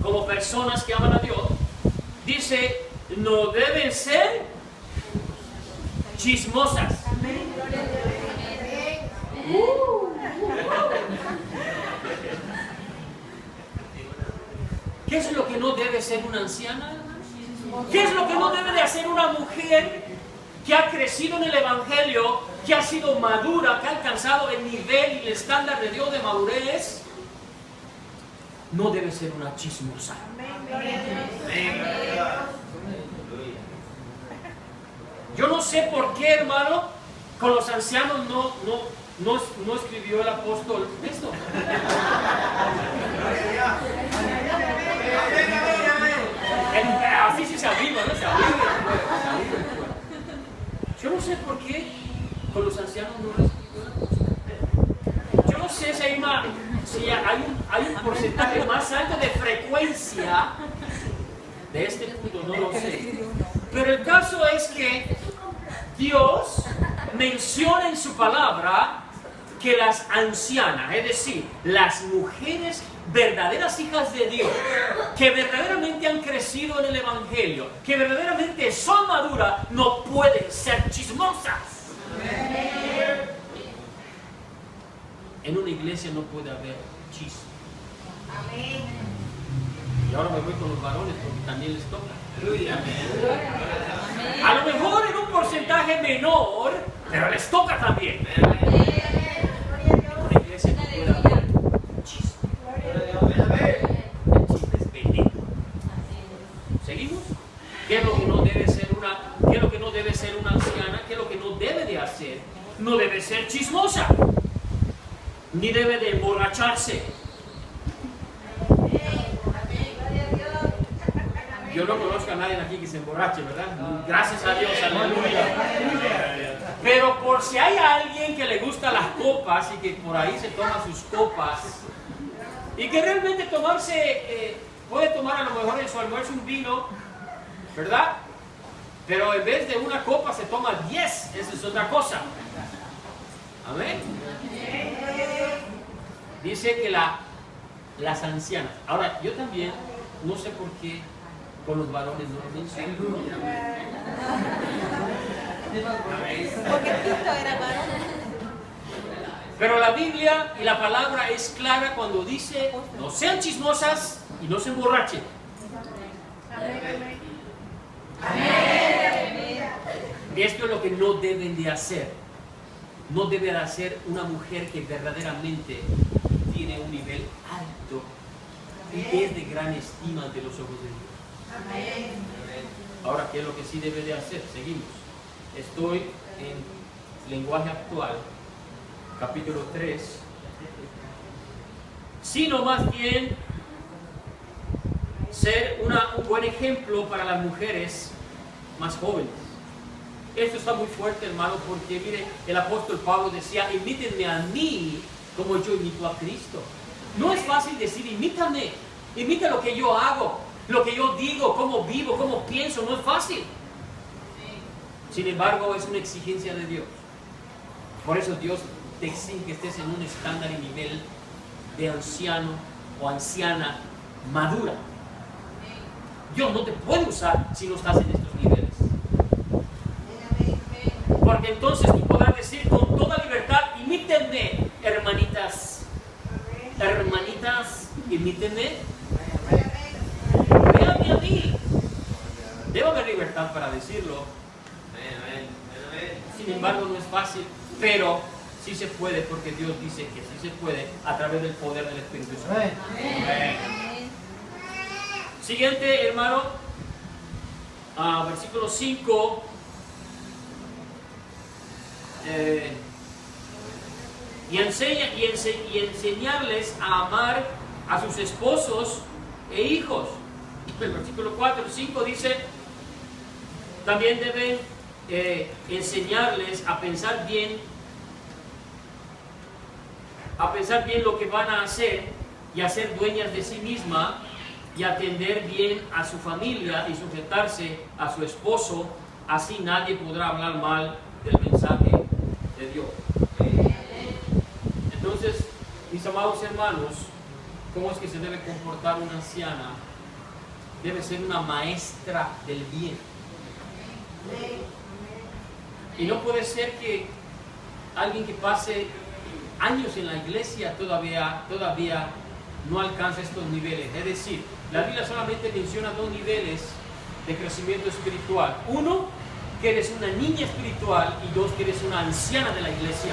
como personas que aman a Dios, dice, no deben ser chismosas. ¿Qué es lo que no debe ser una anciana? ¿Qué es lo que no debe de hacer una mujer que ha crecido en el Evangelio, que ha sido madura, que ha alcanzado el nivel y el estándar de Dios de madurez? No debe ser una chismosa. Yo no sé por qué, hermano, con los ancianos no escribió el apóstol esto. Así sí se aviva, ¿no? Se aviva. Yo no sé por qué con los ancianos no les escribió la apóstol. Yo no sé si hay un porcentaje más alto de frecuencia de este punto, no lo sé. Pero el caso es que Dios menciona en su palabra que las ancianas, es decir, las mujeres verdaderas hijas de Dios, que verdaderamente han crecido en el Evangelio, que verdaderamente son maduras, no pueden ser chismosas. En una iglesia no puede haber chisme. Y ahora me voy con los varones porque también les toca. A lo mejor en un porcentaje menor, pero les toca también. En una iglesia no puede haber chisme. El chisme es veneno. ¿Seguimos? no debe ser chismosa, ni debe de emborracharse. Yo no conozco a nadie aquí que se emborrache, ¿verdad? Gracias a Dios, aleluya. Pero por si hay alguien que le gusta las copas y que por ahí se toma sus copas y que realmente puede tomar a lo mejor en su almuerzo un vino, ¿verdad? Pero en vez de una copa se toma 10, eso es otra cosa. Amén. Dice que las ancianas. Ahora, yo también no sé por qué con los varones no lo mencionan. Porque Cristo era varón. Pero la Biblia y la palabra es clara cuando dice: no sean chismosas y no se emborrachen. Y esto es lo que no deben de hacer. No debe de hacer una mujer que verdaderamente tiene un nivel alto y es de gran estima ante los ojos de Dios. Ahora, ¿qué es lo que sí debe de hacer? Seguimos. Estoy en lenguaje actual, capítulo 3. Sino más bien ser un buen ejemplo para las mujeres más jóvenes. Esto está muy fuerte, hermano, porque mire, el apóstol Pablo decía: imítenme a mí como yo imito a Cristo. No es fácil decir imítame, imita lo que yo hago, lo que yo digo, cómo vivo, cómo pienso, no es fácil. Sin embargo, es una exigencia de Dios. Por eso Dios te exige que estés en un estándar y nivel de anciano o anciana madura. Dios no te puede usar si no estás en estos niveles. Porque entonces tú podrás decir con toda libertad: imítenme, hermanitas. Hermanitas, imítenme. Véanme a mí. Debe haber libertad para decirlo. Sin embargo, no es fácil, pero sí se puede, porque Dios dice que sí se puede a través del poder del Espíritu Santo. Siguiente, hermano, versículo 5. Y enseñarles a amar a sus esposos e hijos. El versículo 4 y 5 dice: también deben enseñarles a pensar bien lo que van a hacer y a ser dueñas de sí misma y atender bien a su familia y sujetarse a su esposo. Así nadie podrá hablar mal del mensaje de Dios. Entonces, mis amados hermanos, ¿cómo es que se debe comportar una anciana? Debe ser una maestra del bien. Y no puede ser que alguien que pase años en la iglesia todavía no alcance estos niveles. Es decir, la Biblia solamente menciona 2 niveles de crecimiento espiritual. 1, que eres una niña espiritual, y 2, que eres una anciana de la iglesia.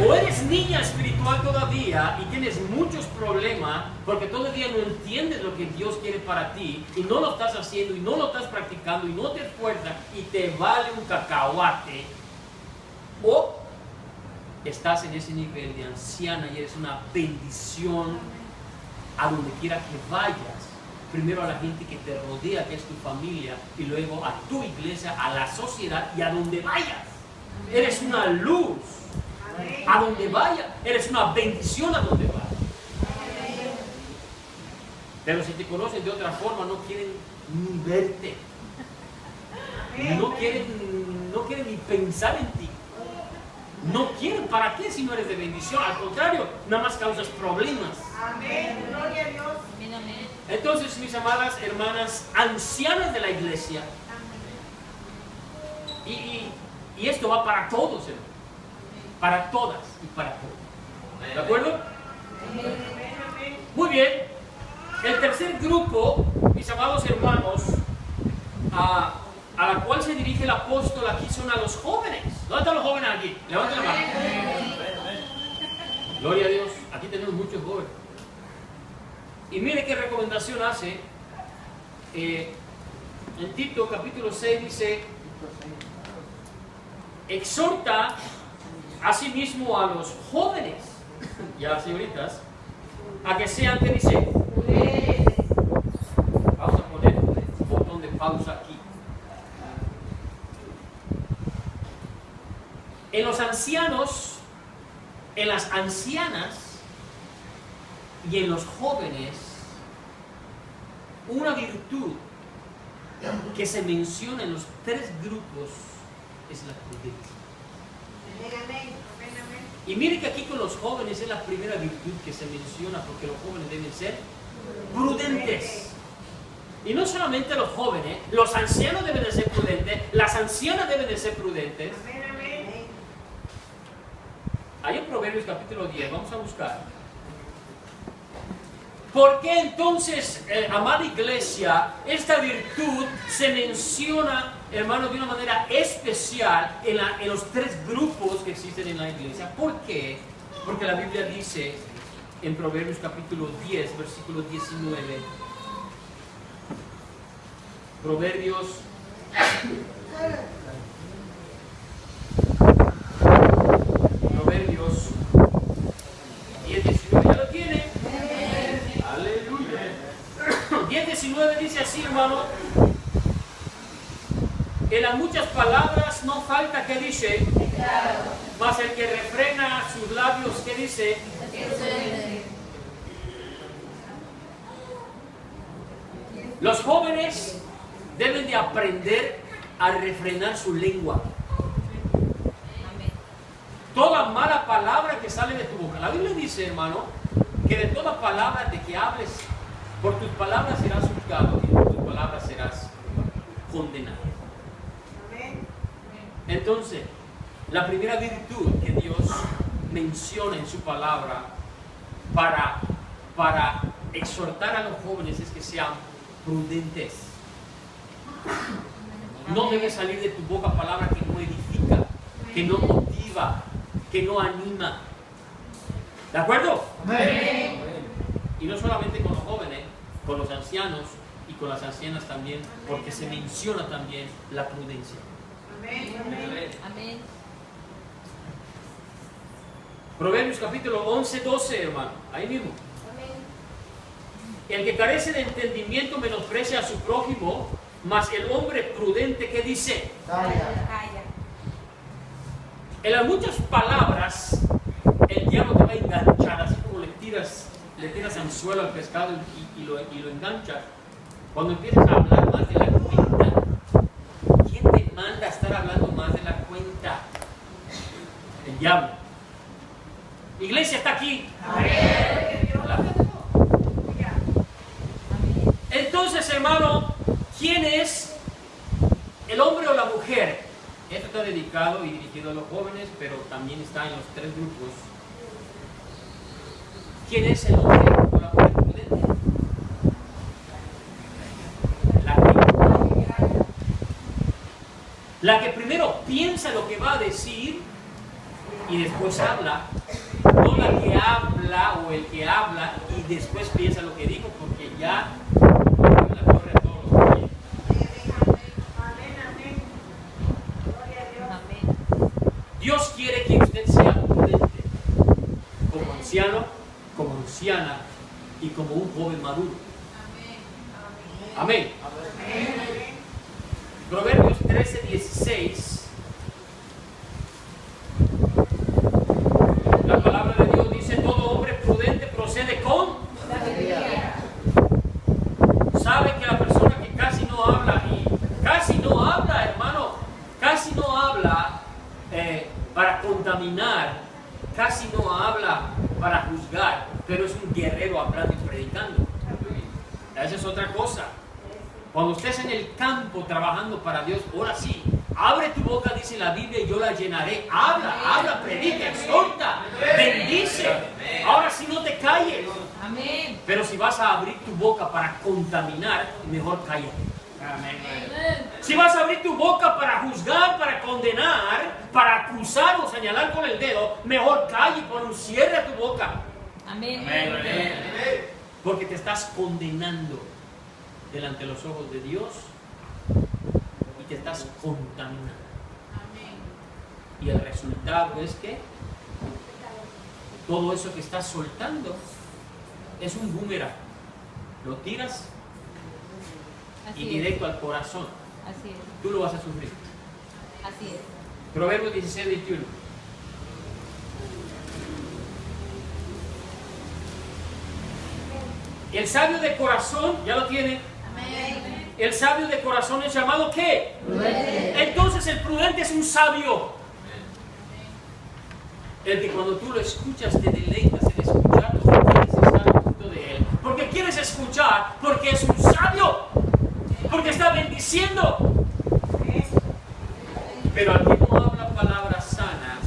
O eres niña espiritual todavía y tienes muchos problemas porque todavía no entiendes lo que Dios quiere para ti y no lo estás haciendo y no lo estás practicando y no te esfuerzas y te vale un cacahuate. O estás en ese nivel de anciana y eres una bendición a donde quiera que vayas. Primero a la gente que te rodea, que es tu familia, y luego a tu iglesia, a la sociedad y a donde vayas. Eres una luz a donde vayas. Eres una bendición a donde vayas. Pero si te conocen de otra forma, no quieren ni verte. No quieren ni pensar en ti. No quieren. ¿Para qué si no eres de bendición? Al contrario, nada más causas problemas. Amén. Gloria a Dios. Entonces, mis amadas hermanas ancianas de la iglesia, y esto va para todos, hermanos, para todas y para todos. ¿De acuerdo? Muy bien. El tercer grupo, mis amados hermanos, a la cual se dirige el apóstol aquí, son a los jóvenes. ¿Dónde están los jóvenes aquí? Levanten la mano. Gloria a Dios. Aquí tenemos muchos jóvenes. Y mire qué recomendación hace. En Tito capítulo 6 dice: exhorta asimismo a los jóvenes y a las señoritas a que sean, ¿qué dice? Vamos a poner un botón de pausa aquí. En los ancianos, en las ancianas y en los jóvenes, una virtud que se menciona en los tres grupos es la prudencia. Y mire que aquí con los jóvenes es la primera virtud que se menciona, porque los jóvenes deben ser prudentes. Y no solamente los jóvenes, los ancianos deben de ser prudentes, las ancianas deben de ser prudentes. Hay en Proverbios capítulo 10, vamos a buscar. ¿Por qué entonces, amada iglesia, esta virtud se menciona, hermano, de una manera especial en los tres grupos que existen en la iglesia? ¿Por qué? Porque la Biblia dice en Proverbios capítulo 10, versículo 19. Proverbios 10, 19. ¿Ya lo tiene? Aleluya. 10, 19 dice así, hermano. En las muchas palabras no falta que dice, mas el que refrena sus labios, ¿qué dice? Los jóvenes deben de aprender a refrenar su lengua. Toda mala palabra que sale de tu boca. La Biblia dice, hermano, que de toda palabra de que hables, por tus palabras serás juzgado y por tus palabras serás condenado. Entonces, la primera virtud que Dios menciona en su palabra para exhortar a los jóvenes es que sean prudentes. No debe salir de tu boca palabra que no edifica, que no motiva, que no anima. ¿De acuerdo? Amén. Y no solamente con los jóvenes, con los ancianos y con las ancianas también, porque se menciona también la prudencia. Amén. Amén. Proverbios capítulo 11, 12, hermano, ahí mismo. El que carece de entendimiento menosprecia a su prójimo, mas el hombre prudente, ¿qué dice? Calla. En las muchas palabras, el diablo te va a enganchar, así como le tiras anzuelo al pescado y lo enganchas. Cuando empiezas a hablar más de la cuenta, ¿quién te manda a estar hablando más de la cuenta? El diablo. Iglesia está aquí. Entonces, hermano, ¿quién es el hombre o la mujer? Esto está dedicado y dirigido a los jóvenes, pero también está en los tres grupos. ¿Quién es el hombre o la mujer prudente? La que primero piensa lo que va a decir y después habla, no la que habla o el que habla y después piensa lo que dijo, porque ya la corre a todos los días. Dios quiere que usted sea prudente, como anciano, como anciana y como un joven maduro. Amén. Proverbios 13, 16. La palabra de Dios dice: todo hombre prudente procede con sabiduría. Sabe que la persona que casi no habla, hermano, casi no habla para contaminar, casi no habla para juzgar, pero es un guerrero hablando y predicando. Esa es otra cosa. Cuando estés en el campo trabajando para Dios, ahora sí, abre tu boca, dice la Biblia, y yo la llenaré. Habla, predica, exhorta, bendice. Ahora sí, no te calles. Amén. Pero si vas a abrir tu boca para contaminar, mejor cállate. Si vas a abrir tu boca para juzgar, para condenar, para acusar o señalar con el dedo, mejor calle y pon un cierre a tu boca. Amén. Porque te estás condenando delante de los ojos de Dios y te estás contaminando. Y el resultado es que todo eso que estás soltando es un boomerang. Lo tiras y directo al corazón. Así es. Tú lo vas a sufrir. Así es. Proverbios 16, 21. El sabio de corazón, ya lo tiene. Amén. El sabio de corazón es llamado ¿qué? Prudente. Entonces el prudente es un sabio. El que cuando tú lo escuchas te deleitas en escucharlo porque quieres estar junto de él. Porque quieres escuchar, porque es un sabio. Porque está bendiciendo. Pero al que no habla palabras sanas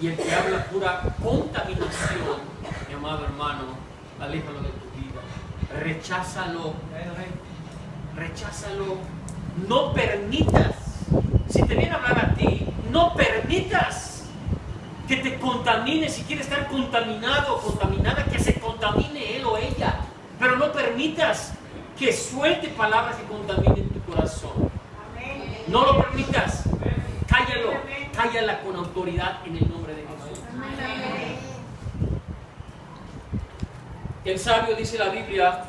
y el que habla pura contaminación, mi amado hermano, aléjalo de tu vida. Recházalo. Recházalo. No permitas. Si te viene a hablar a ti, no permitas que te contamine. Si quiere estar contaminado o contaminada, que se contamine él o ella. Pero no permitas que suelte palabras que contaminen tu corazón. No lo permitas. Cállalo. Cállala con autoridad en el nombre de Jesús. El sabio, dice la Biblia,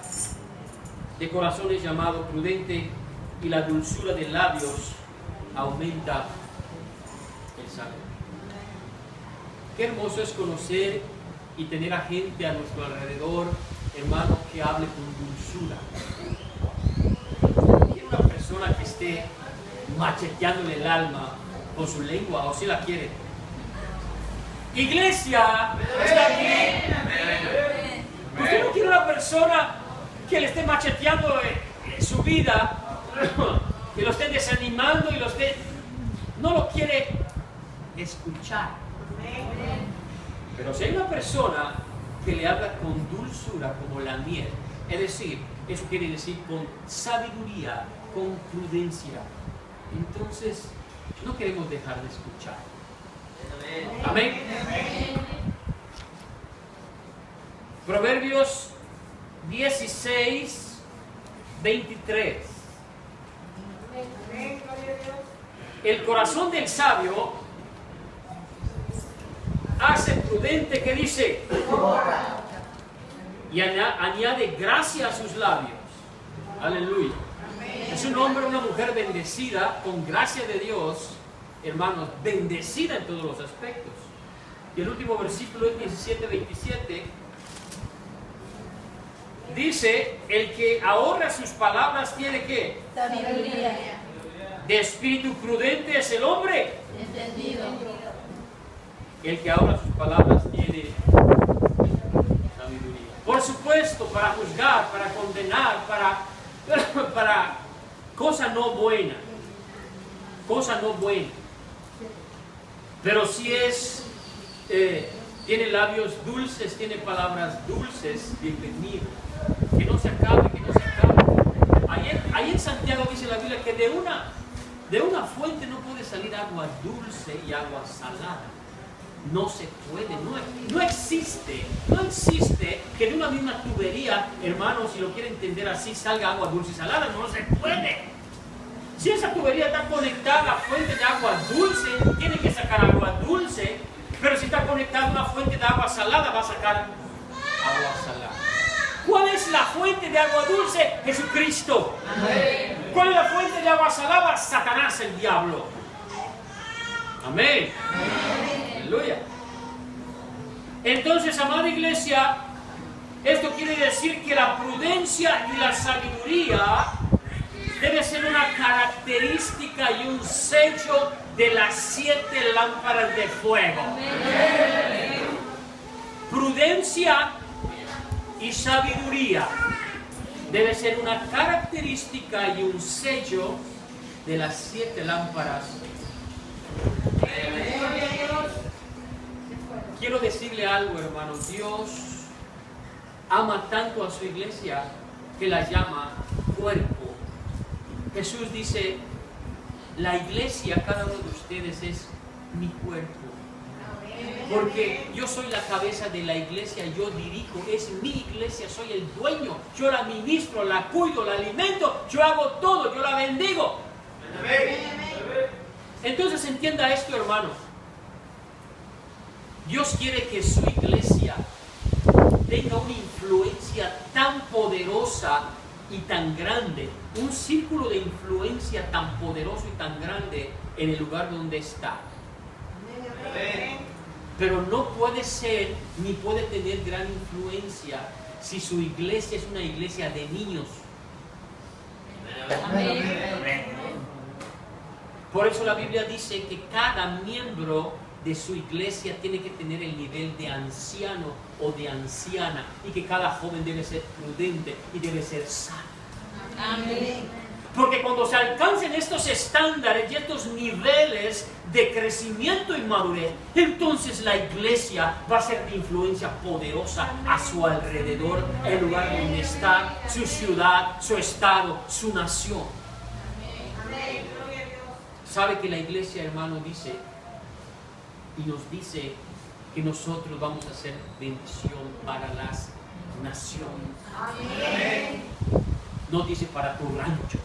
de corazón es llamado prudente y la dulzura de labios aumenta el sabio. Qué hermoso es conocer y tener a gente a nuestro alrededor, hermano, que hable con dulzura. Quiere una persona que esté macheteándole el alma con su lengua, o si la quiere. Iglesia, ¿está bien? Usted no quiere una persona que le esté macheteando su vida, que lo esté desanimando y no lo quiere escuchar. Pero si hay una persona que le habla con dulzura como la miel, es decir, eso quiere decir con sabiduría, con prudencia, entonces no queremos dejar de escuchar. Amén. Proverbios 16, 23. El corazón del sabio hace prudente, que dice, y añade gracia a sus labios. Aleluya. Es un hombre o una mujer bendecida con gracia de Dios, hermanos, bendecida en todos los aspectos. Y el último versículo es 17, 27. Dice, el que ahorra sus palabras tiene ¿qué? Sabiduría. De espíritu prudente es el hombre. Entendido. El que ahorra sus palabras tiene sabiduría. Por supuesto, para juzgar, para condenar, para cosa no buena. Cosa no buena. Pero si es, tiene labios dulces, tiene palabras dulces, bienvenido. Que no se acabe, que no se acabe. Ahí en Santiago dice la Biblia que de una fuente no puede salir agua dulce y agua salada. No se puede, no existe que de una misma tubería, hermanos, si lo quieren entender así, salga agua dulce y salada. No se puede. Si esa tubería está conectada a fuente de agua dulce, tiene que sacar agua dulce, pero si está conectada a una fuente de agua salada, va a sacar agua salada. ¿Cuál es la fuente de agua dulce? Jesucristo. Amén. ¿Cuál es la fuente de agua salada? Satanás, el diablo. Amén. Amén. Aleluya. Entonces, amada iglesia, esto quiere decir que la prudencia y la sabiduría debe ser una característica y un sello de las 7 lámparas de fuego. Amén. Prudencia y sabiduría debe ser una característica y un sello de las 7 lámparas. Quiero decirle algo, hermano. Dios ama tanto a su iglesia que la llama cuerpo. Jesús dice, la iglesia, cada uno de ustedes es mi cuerpo. Porque yo soy la cabeza de la iglesia, yo dirijo, es mi iglesia, soy el dueño, yo la ministro, la cuido, la alimento, yo hago todo, yo la bendigo. Entonces entienda esto, hermano. Dios quiere que su iglesia tenga una influencia tan poderosa y tan grande, un círculo de influencia tan poderoso y tan grande en el lugar donde está. Pero no puede ser ni puede tener gran influencia si su iglesia es una iglesia de niños. Por eso la Biblia dice que cada miembro de su iglesia tiene que tener el nivel de anciano o de anciana, y que cada joven debe ser prudente y debe ser sano. Amén. Porque cuando se alcancen estos estándares y estos niveles de crecimiento y madurez, entonces la iglesia va a ser de influencia poderosa a su alrededor, el lugar donde está, su ciudad, su estado, su nación. ¿Sabe que la iglesia, hermano, dice y nos dice que nosotros vamos a ser bendición para las naciones? Amén. No dice para tu rancho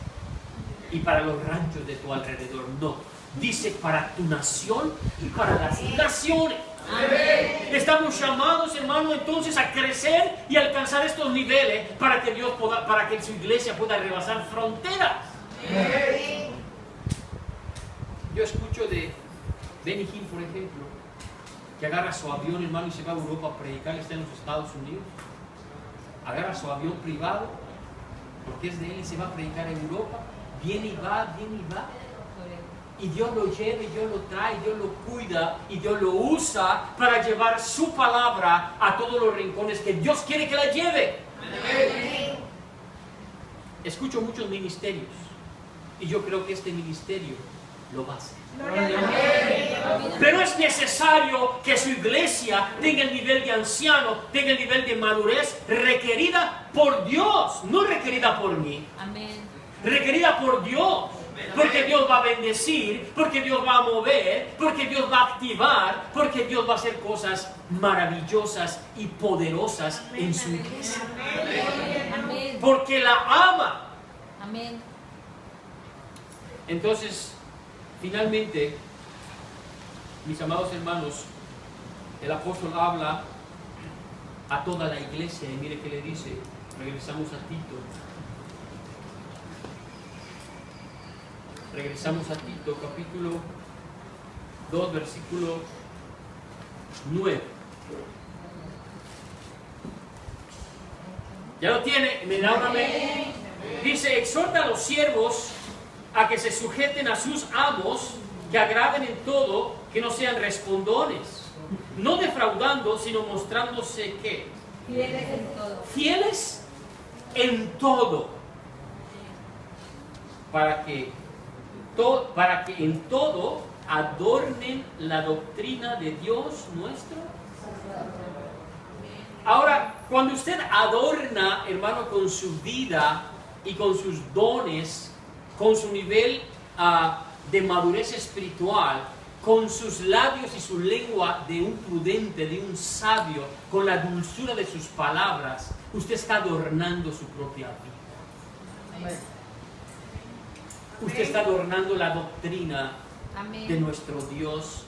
y para los ranchos de tu alrededor, no. Dice para tu nación y para las naciones. Amén. Estamos llamados, hermano, entonces a crecer y alcanzar estos niveles para que Dios pueda, para que su iglesia pueda rebasar fronteras. Amén. Yo escucho de Benny Hinn, por ejemplo, que agarra su avión, hermano, y se va a Europa a predicar. Está en los Estados Unidos. Agarra su avión privado, porque es de él, y se va a predicar en Europa. Viene y va, viene y va. Y Dios lo lleva, y Dios lo trae, y Dios lo cuida, y Dios lo usa para llevar su palabra a todos los rincones que Dios quiere que la lleve. Amén. Escucho muchos ministerios, y yo creo que este ministerio lo va a hacer. Pero es necesario que su iglesia tenga el nivel de anciano, tenga el nivel de madurez requerida por Dios, no requerida por mí. Amén. Requerida por Dios, porque Dios va a bendecir, porque Dios va a mover, porque Dios va a activar, porque Dios va a hacer cosas maravillosas y poderosas en su iglesia. Amén. Porque la ama. Amén. Entonces, finalmente, mis amados hermanos, el apóstol habla a toda la iglesia y mire que le dice. Regresamos a Tito. Regresamos a Tito, capítulo 2, versículo 9. ¿Ya lo tiene? ¿Me da una amén? Dice, exhorta a los siervos a que se sujeten a sus amos, que agraden en todo, que no sean respondones, no defraudando, sino mostrándose ¿qué? Fieles en todo. Fieles en todo, para que en todo adornen la doctrina de Dios nuestro. Ahora, cuando usted adorna, hermano, con su vida y con sus dones, con su nivel de madurez espiritual, con sus labios y su lengua de un prudente, de un sabio, con la dulzura de sus palabras, usted está adornando su propia vida. Amén. Usted está adornando la doctrina Amén. de nuestro Dios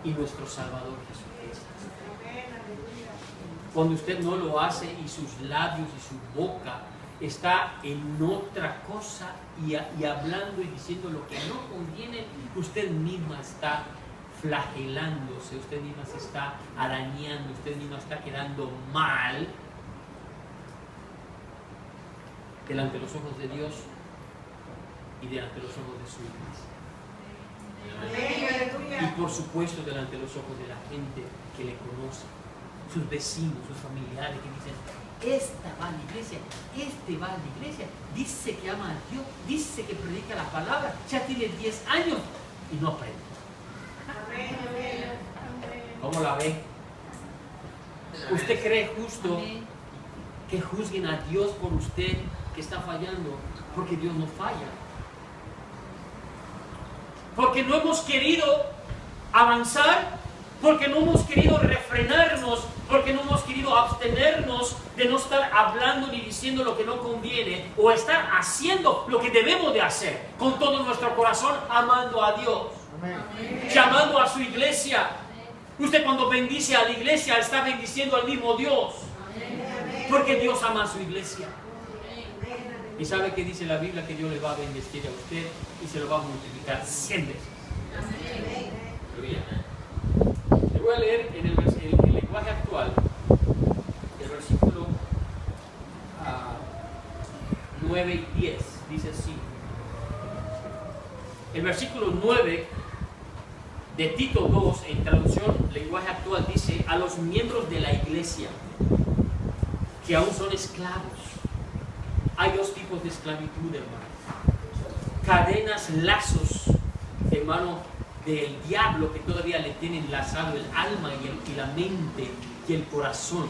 y nuestro Salvador Jesucristo. Cuando usted no lo hace y sus labios y su boca está en otra cosa y hablando y diciendo lo que no conviene, usted misma está flagelándose, usted misma se está arañando, usted misma está quedando mal delante de los ojos de Dios y delante de los ojos de su iglesia. Y por supuesto delante de los ojos de la gente que le conoce, sus vecinos, sus familiares que dicen, esta va a la iglesia, este va a la iglesia, dice que ama a Dios, dice que predica la palabra, ya tiene 10 años y no aprende. ¿Cómo la ve? ¿Usted cree justo Amén. que juzguen a Dios por usted que está fallando? Porque Dios no falla. Porque no hemos querido avanzar, porque no hemos querido refrenarnos, porque no hemos querido abstenernos de no estar hablando ni diciendo lo que no conviene, o estar haciendo lo que debemos de hacer con todo nuestro corazón, amando a Dios. llamando a su iglesia. Usted cuando bendice a la iglesia está bendiciendo al mismo Dios, porque Dios ama a su iglesia. Y sabe que dice la Biblia que Dios le va a bendecir a usted y se lo va a multiplicar 100 veces. Le voy a leer en el lenguaje actual el versículo 9 y 10. Dice así. El versículo 9 de Tito 2, en traducción lenguaje actual, dice: a los miembros de la iglesia que aún son esclavos. Hay dos tipos de esclavitud, hermano. Cadenas, lazos, hermano, del diablo que todavía le tienen enlazado el alma y la mente y el corazón.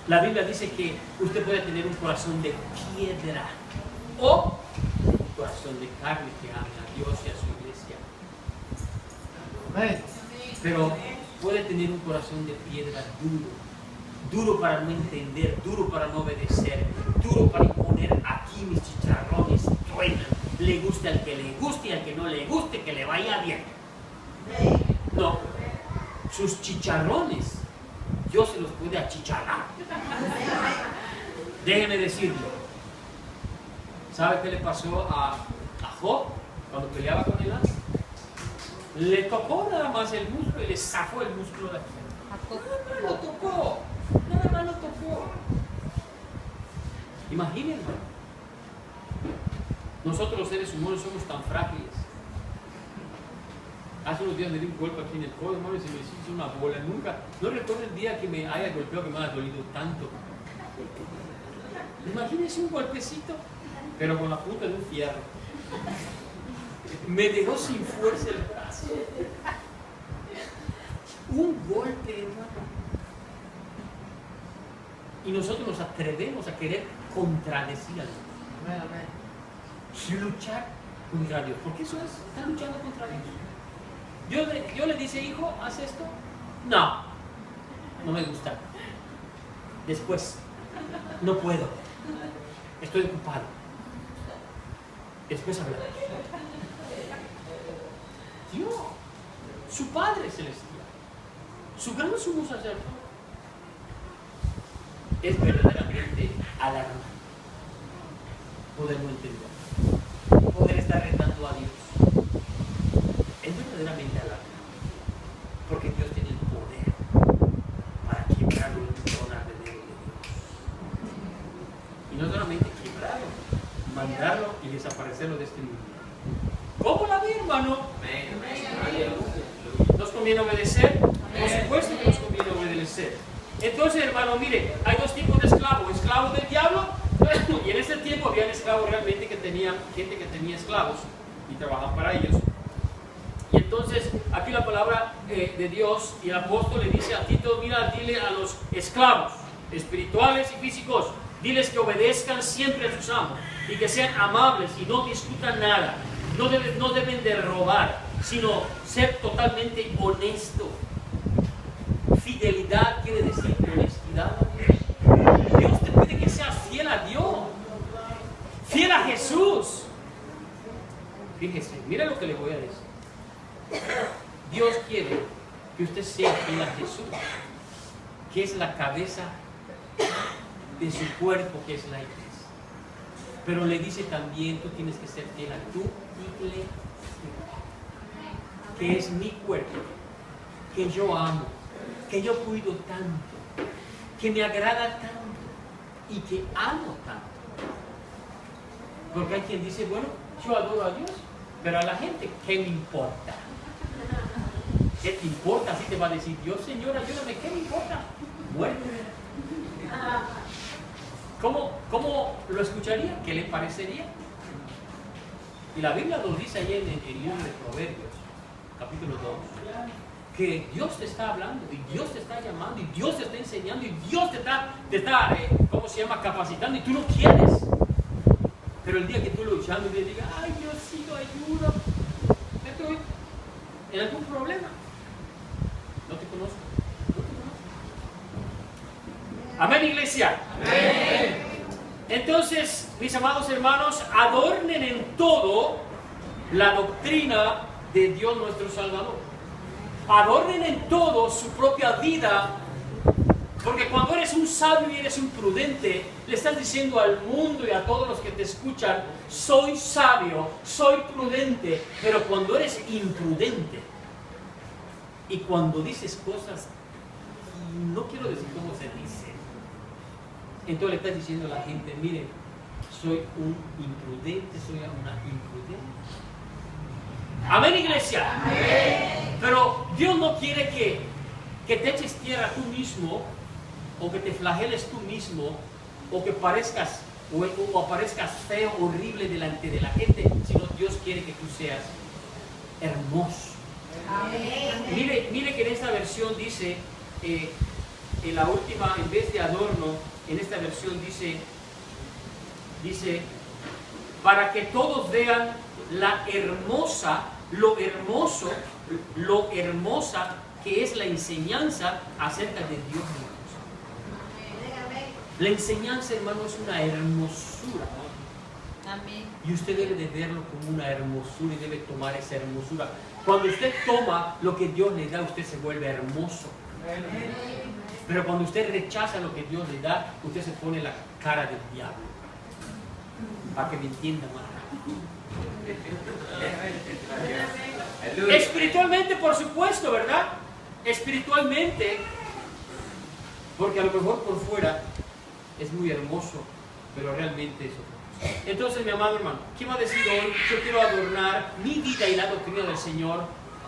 La Biblia dice que usted puede tener un corazón de piedra o un corazón de carne que ame a Dios y a su iglesia. Pero puede tener un corazón de piedra duro para no entender, duro para no obedecer, duro para imponer. Aquí mis chicharrones truenan, le guste al que le guste y al que no le guste, que le vaya bien. No, sus chicharrones Dios se los puede achicharrar. Déjeme decirlo. ¿Sabe qué le pasó a Job cuando peleaba con el asno? Le tocó nada más el músculo y le zafó el músculo de aquí. Lo tocó, nada más lo tocó. Imagínense, nosotros los seres humanos somos tan frágiles. Hace unos días me di un golpe aquí en el codo, hermano, y se me hizo una bola. Nunca, no recuerdo el día que me haya golpeado que me haya dolido tanto. Imagínense un golpecito, pero con la punta de un fierro. Me dejó sin fuerza el brazo. Un golpe, hermano. Y nosotros nos atrevemos a querer contradecir a Dios. Luchar contra Dios. Porque eso es, están luchando contra Dios. Dios le dice: hijo, haz esto. No, no me gusta. Después, no puedo. Estoy ocupado. Después hablamos. Dios, su Padre Celestial, su gran sumo sacerdote, es verdaderamente alarmante. Poder no entender, poder estar retando a Dios, es verdaderamente alarmante, porque Dios tiene el poder para quebrarlo en un trono de Dios. Y no solamente quebrarlo, mandarlo y desaparecerlo de este mundo. ¿Cómo la ve, hermano? ¿Nos conviene obedecer? Por supuesto que nos conviene obedecer. Entonces, hermano, mire, hay dos tipos de esclavos: esclavos del diablo, y en ese tiempo habían esclavos realmente que tenían, gente que tenía esclavos y trabajaban para ellos. Y entonces, aquí la palabra de Dios, y el apóstol le dice a Tito: mira, dile a los esclavos espirituales y físicos, diles que obedezcan siempre a sus amos y que sean amables y no discutan nada. No deben de robar, sino ser totalmente honesto. Fidelidad quiere decir honestidad. Dios te pide que seas fiel a Dios, fiel a Jesús. Fíjese, mira lo que le voy a decir. Dios quiere que usted sea fiel a Jesús, que es la cabeza de su cuerpo, que es la iglesia. Pero le dice también: tú tienes que ser fiel a tu iglesia, que es mi cuerpo, que yo amo, que yo cuido tanto, que me agrada tanto y que amo tanto. Porque hay quien dice: bueno, yo adoro a Dios, pero a la gente, ¿qué me importa? ¿Qué te importa? Así te va a decir Dios: Señor, ayúdame, ¿qué me importa? Muerte. ¿Cómo lo escucharía? ¿Qué le parecería? Y la Biblia nos dice ahí en el libro de Proverbios, capítulo 2, que Dios te está hablando, y Dios te está llamando, y Dios te está enseñando, y Dios te está ¿cómo se llama?, capacitando, y tú no quieres. Pero el día que tú luchando y le digas: ay, Diosito, ayuda, estoy en algún problema, no te conozco. Amén, iglesia. Amén. Entonces, mis amados hermanos, adornen en todo la doctrina de Dios nuestro Salvador. Adornen en todo su propia vida, porque cuando eres un sabio y eres un prudente, le estás diciendo al mundo y a todos los que te escuchan, soy sabio, soy prudente. Pero cuando eres imprudente y cuando dices cosas, no quiero decir cómo se dice, entonces le estás diciendo a la gente, miren, soy un imprudente, soy una imprudente. Amén, iglesia. Amén. Pero Dios no quiere que te eches tierra tú mismo, o que te flageles tú mismo, o que parezcas o aparezcas feo, horrible delante de la gente, sino Dios quiere que tú seas hermoso. Amén. Mire que en esta versión dice, en la última, en vez de adorno, en esta versión dice, para que todos vean lo hermosa que es la enseñanza acerca de Dios. La enseñanza, hermano, es una hermosura. Amén. Y usted debe de verlo como una hermosura y debe tomar esa hermosura. Cuando usted toma lo que Dios le da, usted se vuelve hermoso. Pero cuando usted rechaza lo que Dios le da, usted se pone la cara del diablo. Para que me entienda más. Espiritualmente, por supuesto, ¿verdad? Espiritualmente, porque a lo mejor por fuera es muy hermoso, pero realmente es otra cosa. Entonces, mi amado hermano, ¿qué va a decir hoy? Yo quiero adornar mi vida y la doctrina del Señor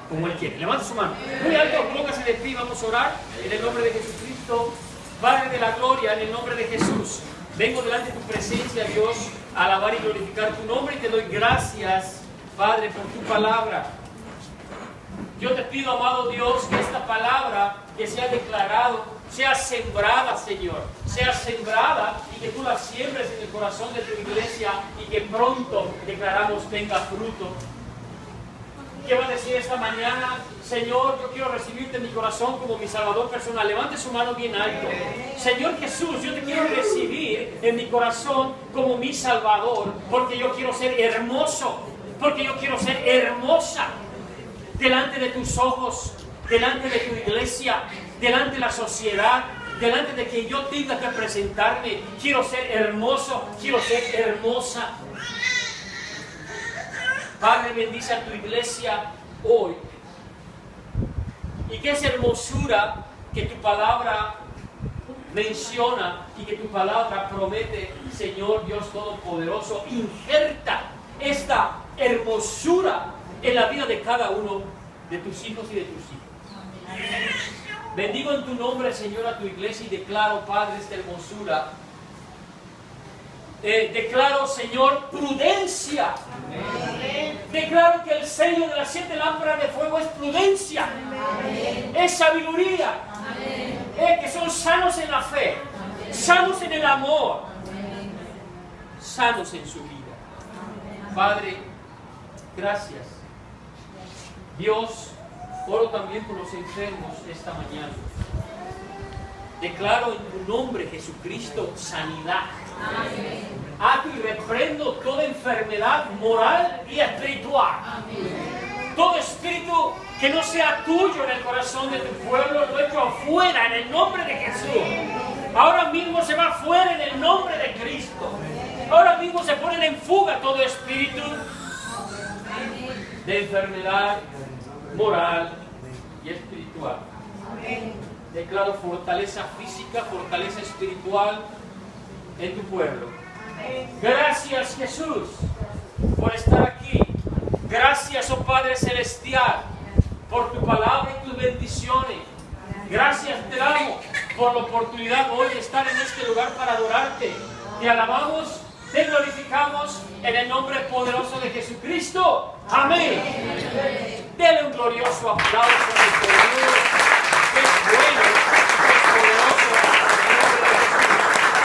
como Él quiere. Levanta su mano muy alto, póngase de pie, vamos a orar en el nombre de Jesucristo. Padre de la gloria, en el nombre de Jesús, vengo delante de tu presencia, Dios, a alabar y glorificar tu nombre, y te doy gracias, Padre, por tu palabra. Yo te pido, amado Dios, que esta palabra que se ha declarado sea sembrada, Señor, sea sembrada, y que tú la siembres en el corazón de tu iglesia, y que pronto, declaramos, tenga fruto. ¿Qué va a decir esta mañana? Señor, yo quiero recibirte en mi corazón como mi Salvador personal. Levante su mano bien alto. Señor Jesús, yo te quiero recibir en mi corazón como mi Salvador, porque yo quiero ser hermoso, porque yo quiero ser hermosa delante de tus ojos, delante de tu iglesia, delante de la sociedad, delante de que yo tenga que presentarme. Quiero ser hermoso, quiero ser hermosa. Padre, bendice a tu iglesia hoy. Y que esa hermosura que tu palabra menciona y que tu palabra promete, Señor Dios Todopoderoso, injerta esta hermosura en la vida de cada uno de tus hijos y de tus hijas. Bendigo en tu nombre, Señor, a tu iglesia, y declaro, Padre, esta hermosura. Declaro, Señor, prudencia. Amén. Declaro que el sello de las 7 lámparas de fuego es prudencia. Amén. Es sabiduría. Amén. Que son sanos en la fe. Amén. Sanos en el amor. Amén. Sanos en su vida. Amén. Padre, gracias. Dios, oro también por los enfermos esta mañana. Declaro en tu nombre, Jesucristo, sanidad. Amén. Ato y reprendo toda enfermedad moral y espiritual. Amén. Todo espíritu que no sea tuyo en el corazón de tu pueblo, lo echo afuera en el nombre de Jesús. Ahora mismo se va afuera en el nombre de Cristo. Ahora mismo se ponen en fuga todo espíritu de enfermedad moral y espiritual. Amén. Declaro fortaleza física, fortaleza espiritual en tu pueblo. Amén. Gracias, Jesús, por estar aquí. Gracias, oh Padre Celestial, por tu palabra y tus bendiciones. Gracias te damos por la oportunidad hoy de estar en este lugar para adorarte. Te alabamos, te glorificamos en el nombre poderoso de Jesucristo. Amén. Dele un glorioso aplauso al Señor.